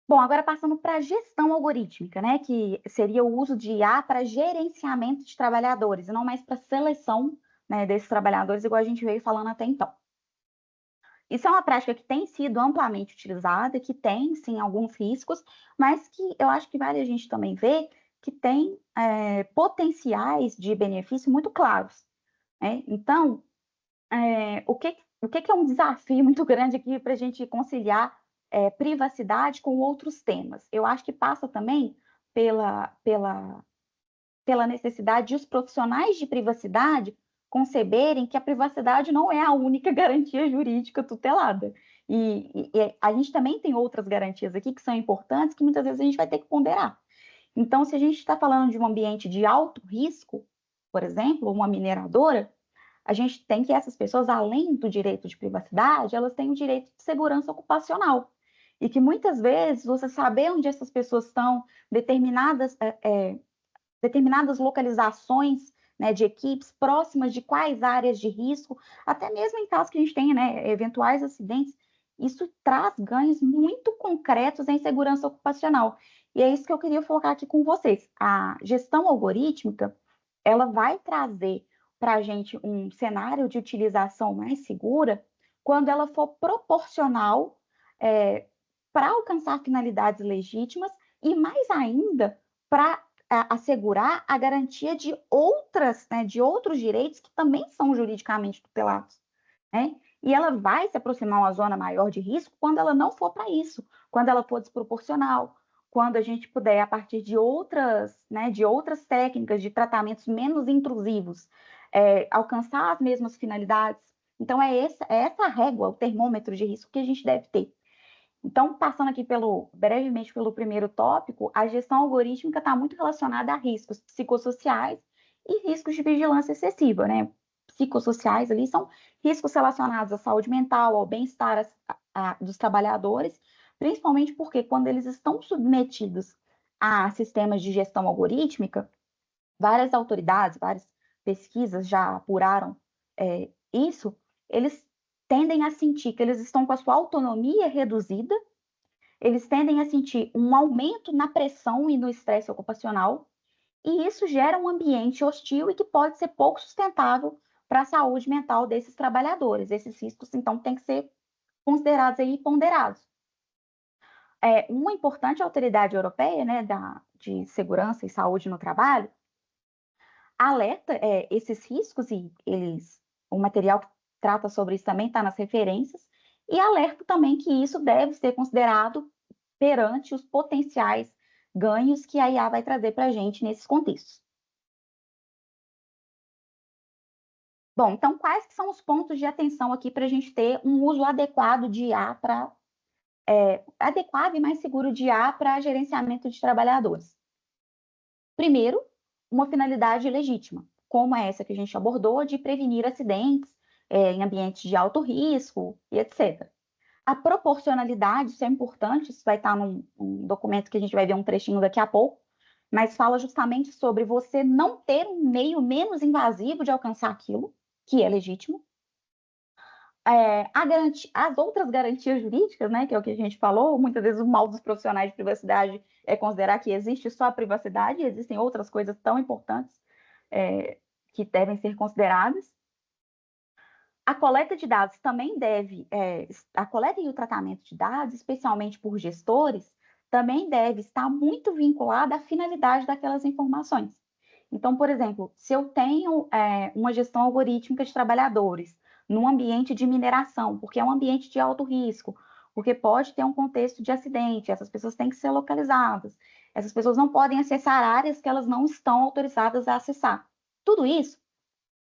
Bom, agora passando para a gestão algorítmica, né, que seria o uso de IA para gerenciamento de trabalhadores, e não mais para seleção, né, desses trabalhadores, igual a gente veio falando até então. Isso é uma prática que tem sido amplamente utilizada, que tem, sim, alguns riscos, mas que eu acho que vale a gente também ver que tem potenciais de benefício muito claros. Né? Então, o que é um desafio muito grande aqui para a gente conciliar privacidade com outros temas? Eu acho que passa também pela necessidade de os profissionais de privacidade conceberem que a privacidade não é a única garantia jurídica tutelada. E a gente também tem outras garantias aqui que são importantes, que muitas vezes a gente vai ter que ponderar. Então, se a gente está falando de um ambiente de alto risco, por exemplo, uma mineradora, a gente tem que essas pessoas, além do direito de privacidade, elas têm o direito de segurança ocupacional. E que muitas vezes você saber onde essas pessoas estão, determinadas localizações, né, de equipes próximas de quais áreas de risco, até mesmo em caso que a gente tenha, né, eventuais acidentes, isso traz ganhos muito concretos em segurança ocupacional. E é isso que eu queria focar aqui com vocês. A gestão algorítmica, ela vai trazer para a gente um cenário de utilização mais segura quando ela for proporcional para alcançar finalidades legítimas e, mais ainda, para assegurar a garantia de de outros direitos que também são juridicamente tutelados. Né? E ela vai se aproximar uma zona maior de risco quando ela não for para isso, quando ela for desproporcional, quando a gente puder, a partir de outras técnicas de tratamentos menos intrusivos, alcançar as mesmas finalidades. Então, é essa régua, o termômetro de risco que a gente deve ter. Então, passando aqui brevemente pelo primeiro tópico, a gestão algorítmica está muito relacionada a riscos psicossociais e riscos de vigilância excessiva, né? Psicossociais ali são riscos relacionados à saúde mental, ao bem-estar dos trabalhadores, principalmente porque quando eles estão submetidos a sistemas de gestão algorítmica, várias autoridades, várias pesquisas já apuraram isso, eles tendem a sentir que eles estão com a sua autonomia reduzida, eles tendem a sentir um aumento na pressão e no estresse ocupacional, e isso gera um ambiente hostil e que pode ser pouco sustentável para a saúde mental desses trabalhadores. Esses riscos, então, têm que ser considerados aí e ponderados. Uma importante autoridade europeia, né, de segurança e saúde no trabalho, alerta esses riscos, e o material que trata sobre isso também está nas referências, e alerta também que isso deve ser considerado perante os potenciais ganhos que a IA vai trazer para a gente nesses contextos. Bom, então quais que são os pontos de atenção aqui para a gente ter um uso adequado de IA adequado e mais seguro de IA para gerenciamento de trabalhadores? Primeiro, uma finalidade legítima, como é essa que a gente abordou, de prevenir acidentes em ambientes de alto risco e etc. A proporcionalidade, isso é importante, isso vai estar num documento que a gente vai ver um trechinho daqui a pouco, mas fala justamente sobre você não ter um meio menos invasivo de alcançar aquilo, que é legítimo. As outras garantias jurídicas, né, que é o que a gente falou, muitas vezes o mal dos profissionais de privacidade é considerar que existe só a privacidade, e existem outras coisas tão importantes que devem ser consideradas. A coleta de dados também a coleta e o tratamento de dados, especialmente por gestores, também deve estar muito vinculada à finalidade daquelas informações. Então, por exemplo, se eu tenho uma gestão algorítmica de trabalhadores num ambiente de mineração, porque é um ambiente de alto risco, porque pode ter um contexto de acidente, essas pessoas têm que ser localizadas, essas pessoas não podem acessar áreas que elas não estão autorizadas a acessar. Tudo isso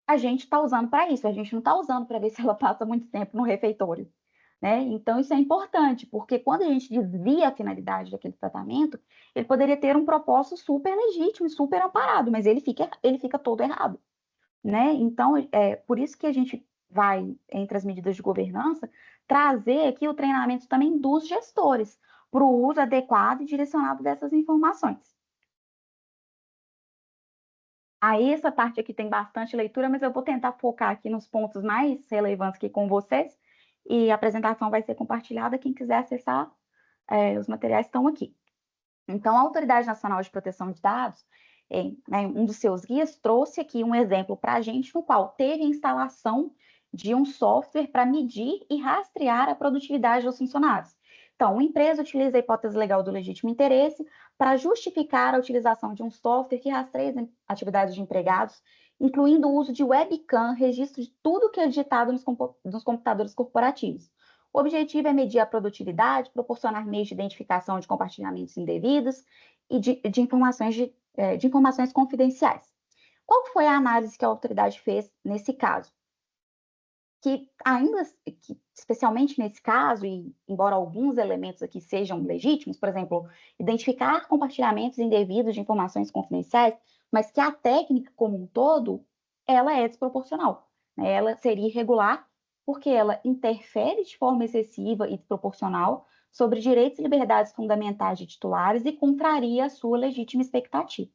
a gente está usando para isso, a gente não está usando para ver se ela passa muito tempo no refeitório, né? Então, isso é importante, porque quando a gente desvia a finalidade daquele tratamento, ele poderia ter um propósito super legítimo e super amparado, mas ele fica todo errado, né? Então, por isso que a gente vai, entre as medidas de governança, trazer aqui o treinamento também dos gestores, para o uso adequado e direcionado dessas informações. Aí essa parte aqui tem bastante leitura, mas eu vou tentar focar aqui nos pontos mais relevantes aqui com vocês, e a apresentação vai ser compartilhada, quem quiser acessar, os materiais estão aqui. Então, a Autoridade Nacional de Proteção de Dados, né, um dos seus guias, trouxe aqui um exemplo para a gente, no qual teve a instalação de um software para medir e rastrear a produtividade dos funcionários. Então, uma empresa utiliza a hipótese legal do legítimo interesse para justificar a utilização de um software que rastreia as atividades de empregados, incluindo o uso de webcam, registro de tudo que é digitado nos computadores corporativos. O objetivo é medir a produtividade, proporcionar meios de identificação de compartilhamentos indevidos e de informações confidenciais. Qual foi a análise que a autoridade fez nesse caso? Que especialmente nesse caso, e embora alguns elementos aqui sejam legítimos, por exemplo, identificar compartilhamentos indevidos de informações confidenciais, mas que a técnica como um todo, ela é desproporcional, né? Ela seria irregular porque ela interfere de forma excessiva e desproporcional sobre direitos e liberdades fundamentais de titulares e contraria a sua legítima expectativa.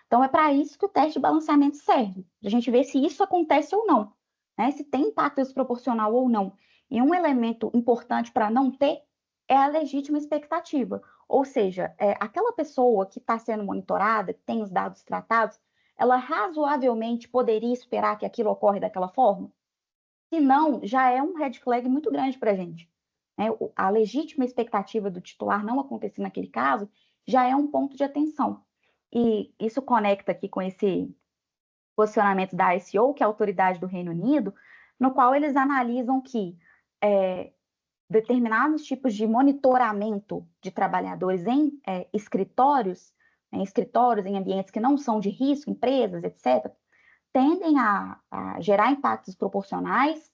Então, é para isso que o teste de balanceamento serve, a gente ver se isso acontece ou não, né? Se tem impacto desproporcional ou não. E um elemento importante para não ter é a legítima expectativa, ou seja, aquela pessoa que está sendo monitorada, que tem os dados tratados, ela razoavelmente poderia esperar que aquilo ocorre daquela forma? Se não, já é um red flag muito grande para a gente, né? A legítima expectativa do titular não acontecer naquele caso já é um ponto de atenção. E isso conecta aqui com esse posicionamento da ICO, que é a autoridade do Reino Unido, no qual eles analisam que determinados tipos de monitoramento de trabalhadores em escritórios, em ambientes que não são de risco, empresas, etc., tendem a gerar impactos proporcionais,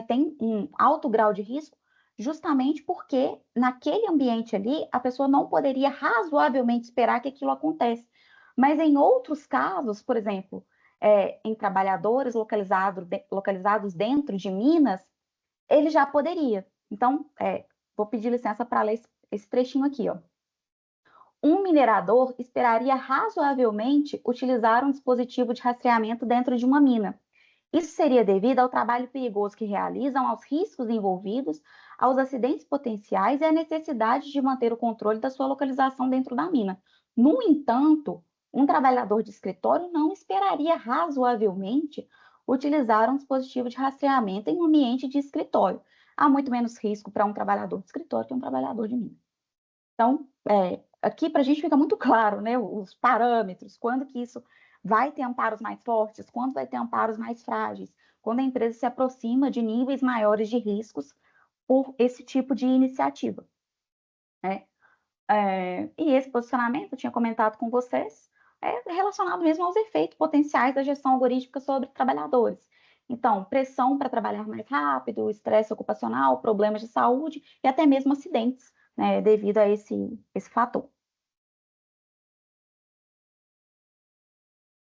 têm um alto grau de risco, justamente porque naquele ambiente ali a pessoa não poderia razoavelmente esperar que aquilo acontece. Mas em outros casos, por exemplo, em trabalhadores localizados dentro de minas, ele já poderia. Então, vou pedir licença para ler esse trechinho aqui, ó. Um minerador esperaria razoavelmente utilizar um dispositivo de rastreamento dentro de uma mina, Isso seria devido ao trabalho perigoso que realizam, aos riscos envolvidos, aos acidentes potenciais e à necessidade de manter o controle da sua localização dentro da mina. No entanto, um trabalhador de escritório não esperaria razoavelmente utilizar um dispositivo de rastreamento em um ambiente de escritório. Há muito menos risco para um trabalhador de escritório que um trabalhador de mina. Então, aqui para a gente fica muito claro, né, os parâmetros, quando que isso vai ter amparos mais fortes, quando vai ter amparos mais frágeis, quando a empresa se aproxima de níveis maiores de riscos por esse tipo de iniciativa, né? E esse posicionamento, eu tinha comentado com vocês, é relacionado mesmo aos efeitos potenciais da gestão algorítmica sobre trabalhadores. Então, pressão para trabalhar mais rápido, estresse ocupacional, problemas de saúde e até mesmo acidentes, né, devido a esse fator.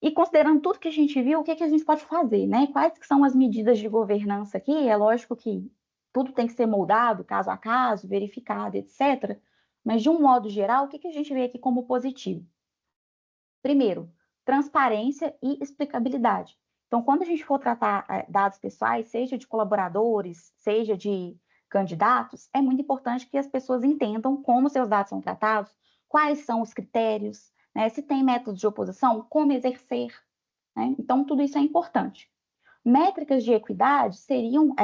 E considerando tudo que a gente viu, o que a gente pode fazer, né? Quais que são as medidas de governança aqui? É lógico que tudo tem que ser moldado, caso a caso, verificado, etc. Mas, de um modo geral, o que a gente vê aqui como positivo? Primeiro, transparência e explicabilidade. Então, quando a gente for tratar dados pessoais, seja de colaboradores, seja de candidatos, é muito importante que as pessoas entendam como seus dados são tratados, quais são os critérios, né? Se tem métodos de oposição, como exercer, né? Então, tudo isso é importante. Métricas de equidade seriam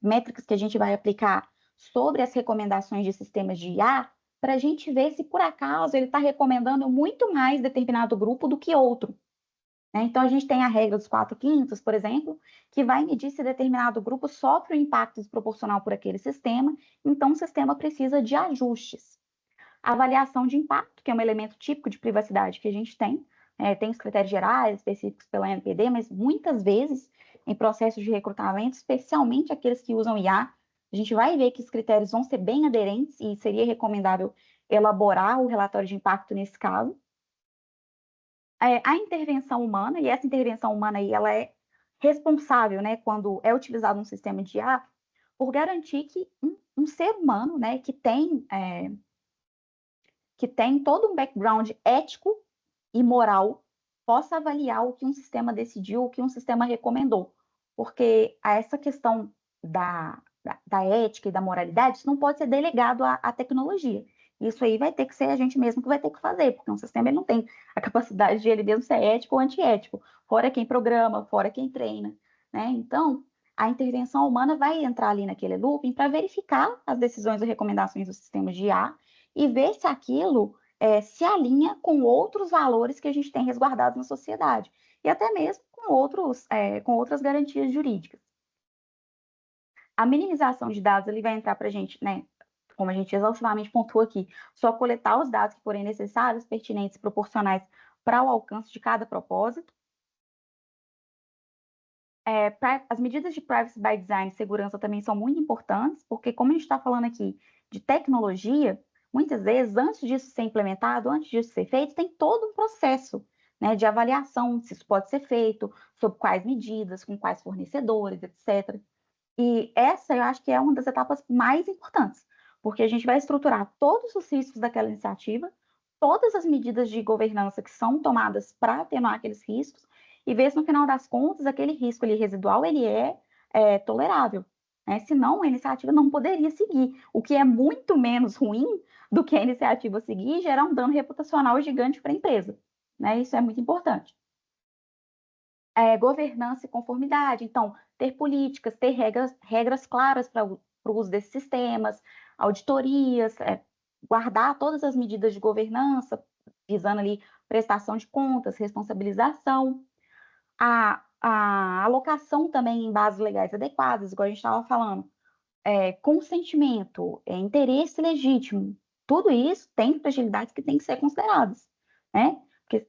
métricas que a gente vai aplicar sobre as recomendações de sistemas de IA para a gente ver se por acaso ele está recomendando muito mais determinado grupo do que outro, né? Então, a gente tem a regra dos 4/5, por exemplo, que vai medir se determinado grupo sofre um impacto desproporcional por aquele sistema, então o sistema precisa de ajustes. A avaliação de impacto, que é um elemento típico de privacidade que a gente tem, tem os critérios gerais específicos pela NPD, mas muitas vezes em processos de recrutamento, especialmente aqueles que usam IA, a gente vai ver que os critérios vão ser bem aderentes e seria recomendável elaborar o relatório de impacto nesse caso. A intervenção humana, e essa intervenção humana aí, ela é responsável, né, quando é utilizado um sistema de IA, por garantir que um ser humano, né, que tem todo um background ético e moral, possa avaliar o que um sistema decidiu, o que um sistema recomendou. Porque essa questão da ética e da moralidade, isso não pode ser delegado à tecnologia. Isso aí vai ter que ser a gente mesmo que vai ter que fazer, porque um sistema ele não tem a capacidade de ele mesmo ser ético ou antiético, fora quem programa, fora quem treina, né? Então, a intervenção humana vai entrar ali naquele looping para verificar as decisões e recomendações dos sistemas de IA e ver se aquilo se alinha com outros valores que a gente tem resguardados na sociedade e até mesmo com outras garantias jurídicas. A minimização de dados ele vai entrar para a gente, né? Como a gente exaustivamente pontuou aqui, só coletar os dados que forem necessários, pertinentes e proporcionais para o alcance de cada propósito. As medidas de privacy by design e segurança também são muito importantes, porque como a gente está falando aqui de tecnologia, muitas vezes, antes disso ser implementado, antes disso ser feito, tem todo um processo, né, de avaliação se isso pode ser feito, sob quais medidas, com quais fornecedores, etc. E essa eu acho que é uma das etapas mais importantes, porque a gente vai estruturar todos os riscos daquela iniciativa, todas as medidas de governança que são tomadas para atenuar aqueles riscos, e ver se no final das contas aquele risco ali, residual ele é tolerável, né? Senão a iniciativa não poderia seguir, o que é muito menos ruim do que a iniciativa seguir e gerar um dano reputacional gigante para a empresa, né? Isso é muito importante. Governança e conformidade, então, ter políticas, ter regras claras para o uso desses sistemas, auditorias, guardar todas as medidas de governança, visando ali prestação de contas, responsabilização, a alocação também em bases legais adequadas, igual a gente estava falando, consentimento, interesse legítimo, tudo isso tem fragilidades que têm que ser consideradas, né? Porque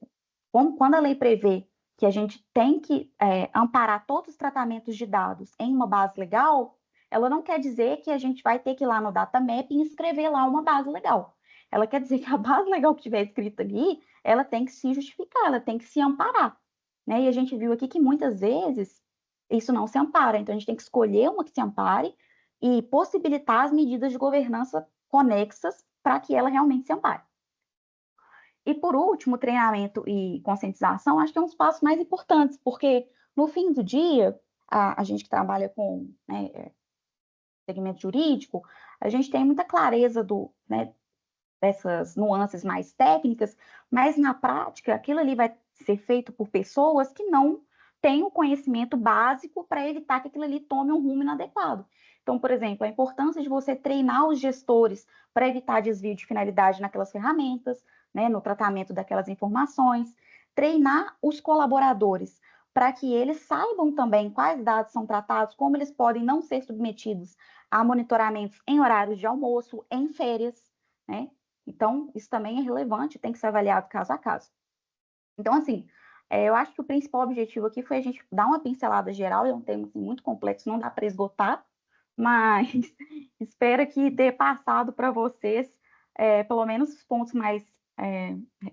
quando a lei prevê que a gente tem que amparar todos os tratamentos de dados em uma base legal, ela não quer dizer que a gente vai ter que ir lá no data mapping e escrever lá uma base legal. Ela quer dizer que a base legal que estiver escrita ali, ela tem que se justificar, ela tem que se amparar, né? E a gente viu aqui que muitas vezes isso não se ampara, então a gente tem que escolher uma que se ampare e possibilitar as medidas de governança conexas para que ela realmente se ampare. E por último, treinamento e conscientização, acho que é um dos passos mais importantes, porque no fim do dia, a gente que trabalha com, né, segmento jurídico, a gente tem muita clareza né, dessas nuances mais técnicas, mas na prática aquilo ali vai ser feito por pessoas que não têm o conhecimento básico para evitar que aquilo ali tome um rumo inadequado. Então, por exemplo, a importância de você treinar os gestores para evitar desvio de finalidade naquelas ferramentas, né, no tratamento daquelas informações, treinar os colaboradores para que eles saibam também quais dados são tratados, como eles podem não ser submetidos a monitoramentos em horários de almoço, em férias, né? Então, isso também é relevante, tem que ser avaliado caso a caso. Então, assim, eu acho que o principal objetivo aqui foi a gente dar uma pincelada geral, é um tema assim, muito complexo, não dá para esgotar, mas espero que ter passado para vocês, pelo menos os pontos mais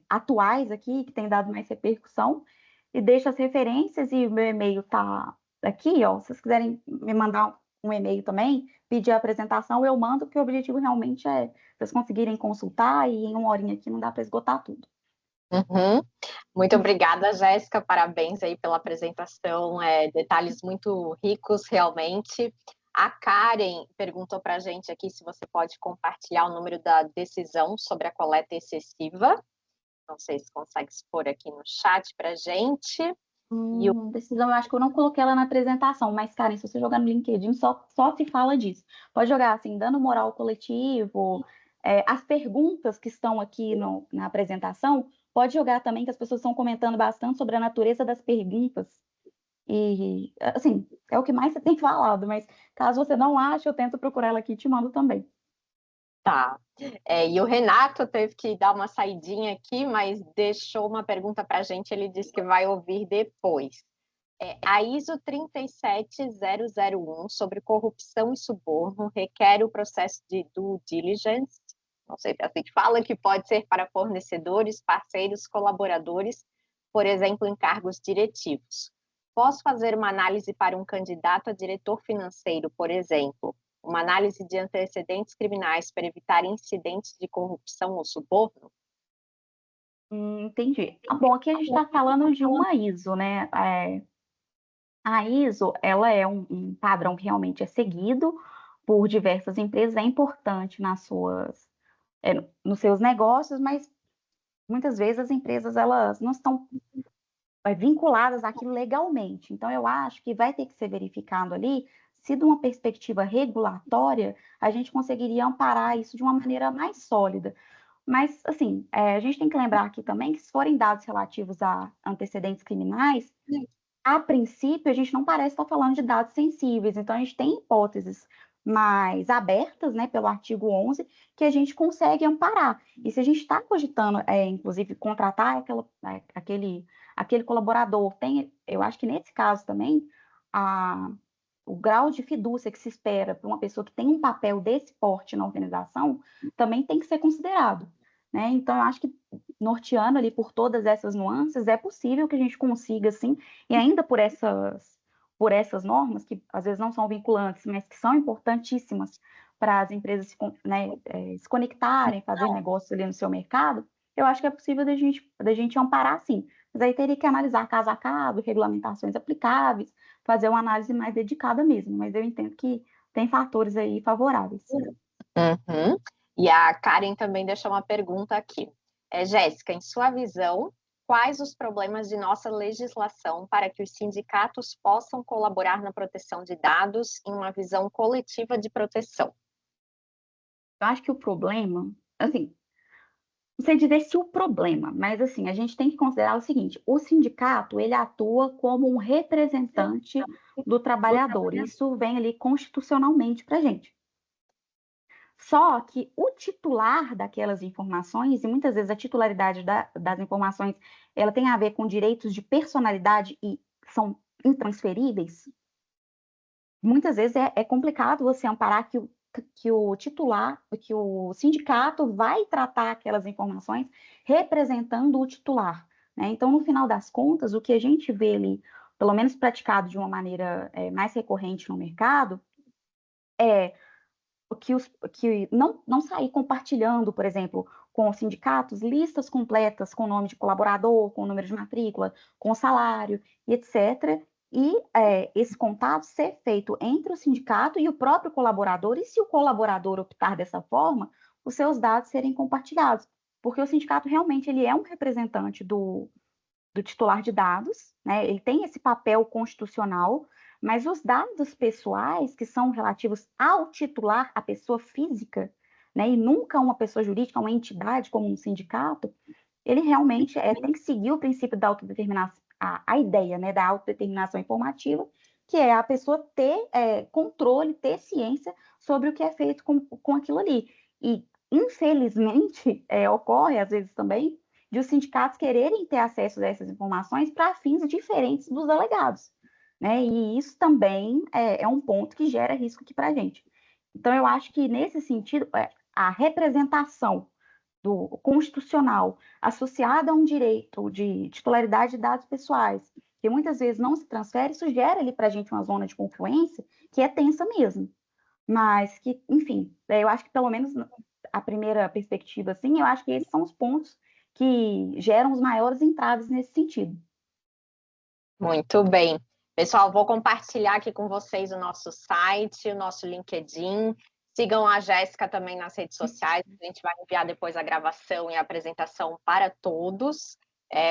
atuais aqui, que tem dado mais repercussão, e deixo as referências e o meu e-mail está aqui, ó, se vocês quiserem me mandar um e-mail também, pedir a apresentação, eu mando, porque o objetivo realmente é vocês conseguirem consultar e em uma horinha aqui não dá para esgotar tudo.
Uhum. Muito obrigada, Jéssica. Parabéns aí pela apresentação. Detalhes muito ricos, realmente. A Karen perguntou para a gente aqui se você pode compartilhar o número da decisão sobre a coleta excessiva. Não sei se consegue expor aqui no chat para a gente.
Decisão, eu acho que eu não coloquei ela na apresentação, mas, Karen, se você jogar no LinkedIn, só se fala disso. Pode jogar, assim, dano moral ao coletivo, as perguntas que estão aqui na apresentação, pode jogar também, que as pessoas estão comentando bastante sobre a natureza das perguntas. E, assim, é o que mais você tem falado, mas caso você não ache, eu tento procurar ela aqui e te mando também.
Tá. E o Renato teve que dar uma saidinha aqui, mas deixou uma pergunta para a gente. Ele disse que vai ouvir depois. A ISO 37001 sobre corrupção e suborno requer o processo de due diligence, não sei se é assim que fala, que pode ser para fornecedores, parceiros, colaboradores, por exemplo, em cargos diretivos. Posso fazer uma análise para um candidato a diretor financeiro, por exemplo, uma análise de antecedentes criminais para evitar incidentes de corrupção ou suborno?
Entendi. Bom, aqui a gente está falando de uma ISO, né? A ISO, ela é um padrão que realmente é seguido por diversas empresas, é importante nos seus negócios, mas muitas vezes as empresas elas não estão vinculadas àquilo legalmente. Então, eu acho que vai ter que ser verificado ali se, de uma perspectiva regulatória, a gente conseguiria amparar isso de uma maneira mais sólida. Mas, assim, a gente tem que lembrar aqui também que, se forem dados relativos a antecedentes criminais, a princípio, a gente não parece estar falando de dados sensíveis, então a gente tem hipóteses mais abertas, né, pelo artigo 11, que a gente consegue amparar. E se a gente está cogitando, inclusive, contratar aquele colaborador, eu acho que nesse caso também, o grau de fidúcia que se espera para uma pessoa que tem um papel desse porte na organização também tem que ser considerado, né? Então, eu acho que norteando ali por todas essas nuances, é possível que a gente consiga, sim, e ainda por essas normas, que às vezes não são vinculantes, mas que são importantíssimas para as empresas se conectarem, fazer negócios ali no seu mercado, eu acho que é possível da gente amparar, sim. Mas aí teria que analisar caso a caso, regulamentações aplicáveis, fazer uma análise mais dedicada mesmo, mas eu entendo que tem fatores aí favoráveis.
Uhum. E a Karen também deixou uma pergunta aqui. Jéssica, em sua visão, quais os problemas de nossa legislação para que os sindicatos possam colaborar na proteção de dados em uma visão coletiva de proteção?
Eu acho que o problema, assim, não sei dizer se o problema, mas assim, a gente tem que considerar o seguinte: o sindicato, ele atua como um representante do trabalhador, isso vem ali constitucionalmente para a gente. Só que o titular daquelas informações, e muitas vezes a titularidade das informações, ela tem a ver com direitos de personalidade e são intransferíveis, muitas vezes é complicado você amparar que o titular, que o sindicato vai tratar aquelas informações representando o titular, né? Então, no final das contas, o que a gente vê ali, pelo menos praticado de uma maneira mais recorrente no mercado, é que não sair compartilhando, por exemplo, com os sindicatos, listas completas com nome de colaborador, com número de matrícula, com salário, e etc., e esse contato ser feito entre o sindicato e o próprio colaborador, e se o colaborador optar dessa forma, os seus dados serem compartilhados, porque o sindicato realmente ele é um representante do titular de dados, né? Ele tem esse papel constitucional, mas os dados pessoais que são relativos ao titular, à pessoa física, né? E nunca uma pessoa jurídica, uma entidade como um sindicato, ele realmente tem que seguir o princípio da autodeterminação, a ideia, né, da autodeterminação informativa, que é a pessoa ter controle, ter ciência sobre o que é feito com aquilo ali. E, infelizmente, ocorre, às vezes também, de os sindicatos quererem ter acesso a essas informações para fins diferentes dos alegados, né? E isso também é um ponto que gera risco aqui para a gente. Então, eu acho que, nesse sentido, a representação do constitucional associada a um direito de titularidade de dados pessoais, que muitas vezes não se transfere, isso gera ali para a gente uma zona de confluência que é tensa mesmo. Mas que, enfim, eu acho que pelo menos a primeira perspectiva, assim, eu acho que esses são os pontos que geram os maiores entraves nesse sentido.
Muito bem. Pessoal, vou compartilhar aqui com vocês o nosso site, o nosso LinkedIn. Sigam a Jéssica também nas redes sociais. A gente vai enviar depois a gravação e a apresentação para todos.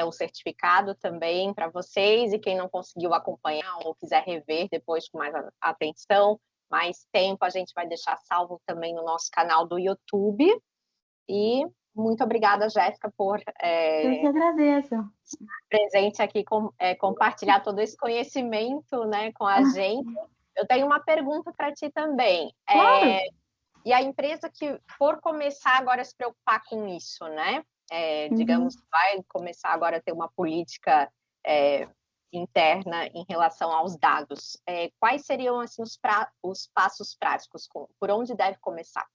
O certificado também para vocês. E quem não conseguiu acompanhar ou quiser rever depois com mais atenção, mais tempo, a gente vai deixar salvo também no nosso canal do YouTube. E muito obrigada, Jéssica, por
Eu que agradeço.
presente aqui, compartilhar todo esse conhecimento, né, com a gente. Eu tenho uma pergunta para ti também.
Claro.
E a empresa que for começar agora a se preocupar com isso, né? Digamos,
Uhum.
vai começar agora a ter uma política interna em relação aos dados. Quais seriam assim, os passos práticos? Por onde deve começar?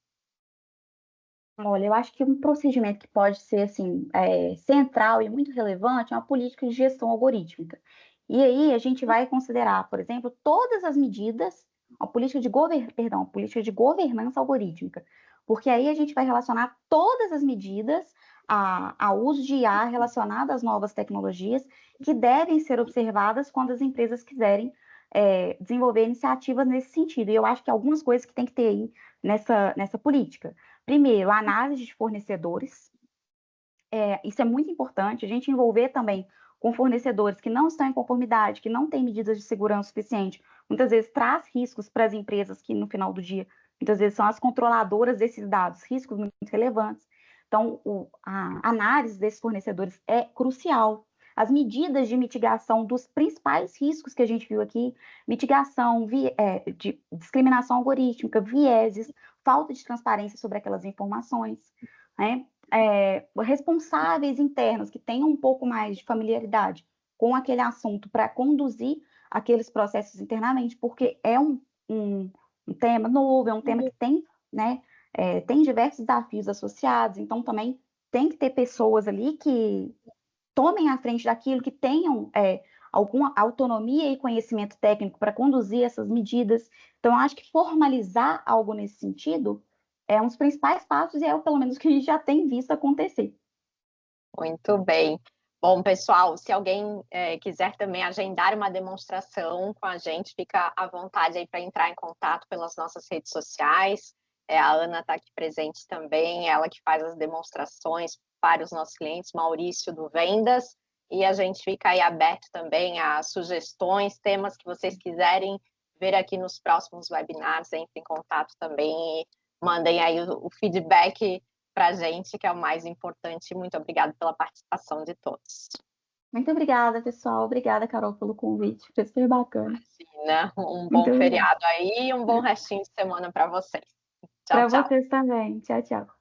Olha, eu acho que um procedimento que pode ser assim, central e muito relevante é uma política de gestão algorítmica. E aí a gente vai considerar, por exemplo, todas as medidas, a política de perdão, a política de governança algorítmica, porque aí a gente vai relacionar todas as medidas ao uso de IA relacionado às novas tecnologias que devem ser observadas quando as empresas quiserem desenvolver iniciativas nesse sentido. E eu acho que algumas coisas que tem que ter aí nessa política. Primeiro, a análise de fornecedores. Isso é muito importante. A gente envolver também com fornecedores que não estão em conformidade, que não têm medidas de segurança suficiente, muitas vezes traz riscos para as empresas que, no final do dia, muitas vezes são as controladoras desses dados, riscos muito relevantes. Então, a análise desses fornecedores é crucial. As medidas de mitigação dos principais riscos que a gente viu aqui, mitigação de discriminação algorítmica, vieses, falta de transparência sobre aquelas informações, né? Responsáveis internos que tenham um pouco mais de familiaridade com aquele assunto para conduzir aqueles processos internamente, porque é um tema novo, é um tema que tem, né, tem diversos desafios associados, então também tem que ter pessoas ali que tomem a frente daquilo, que tenham alguma autonomia e conhecimento técnico para conduzir essas medidas. Então, eu acho que formalizar algo nesse sentido é um dos principais passos e é pelo menos o que a gente já tem visto acontecer.
Muito bem. Bom, pessoal, se alguém quiser também agendar uma demonstração com a gente, fica à vontade aí para entrar em contato pelas nossas redes sociais. A Ana está aqui presente também, ela que faz as demonstrações para os nossos clientes, Maurício do Vendas, e a gente fica aí aberto também a sugestões, temas que vocês quiserem ver aqui nos próximos webinars, entre em contato também e mandem aí o feedback para a gente, que é o mais importante. Muito obrigada pela participação de todos.
Muito obrigada, pessoal. Obrigada, Carol, pelo convite. Foi super bacana.
Imagina, um
Muito
bom
obrigada.
feriado aí e um bom restinho de semana para vocês. Tchau,
Para
tchau.
vocês também. Tchau, tchau.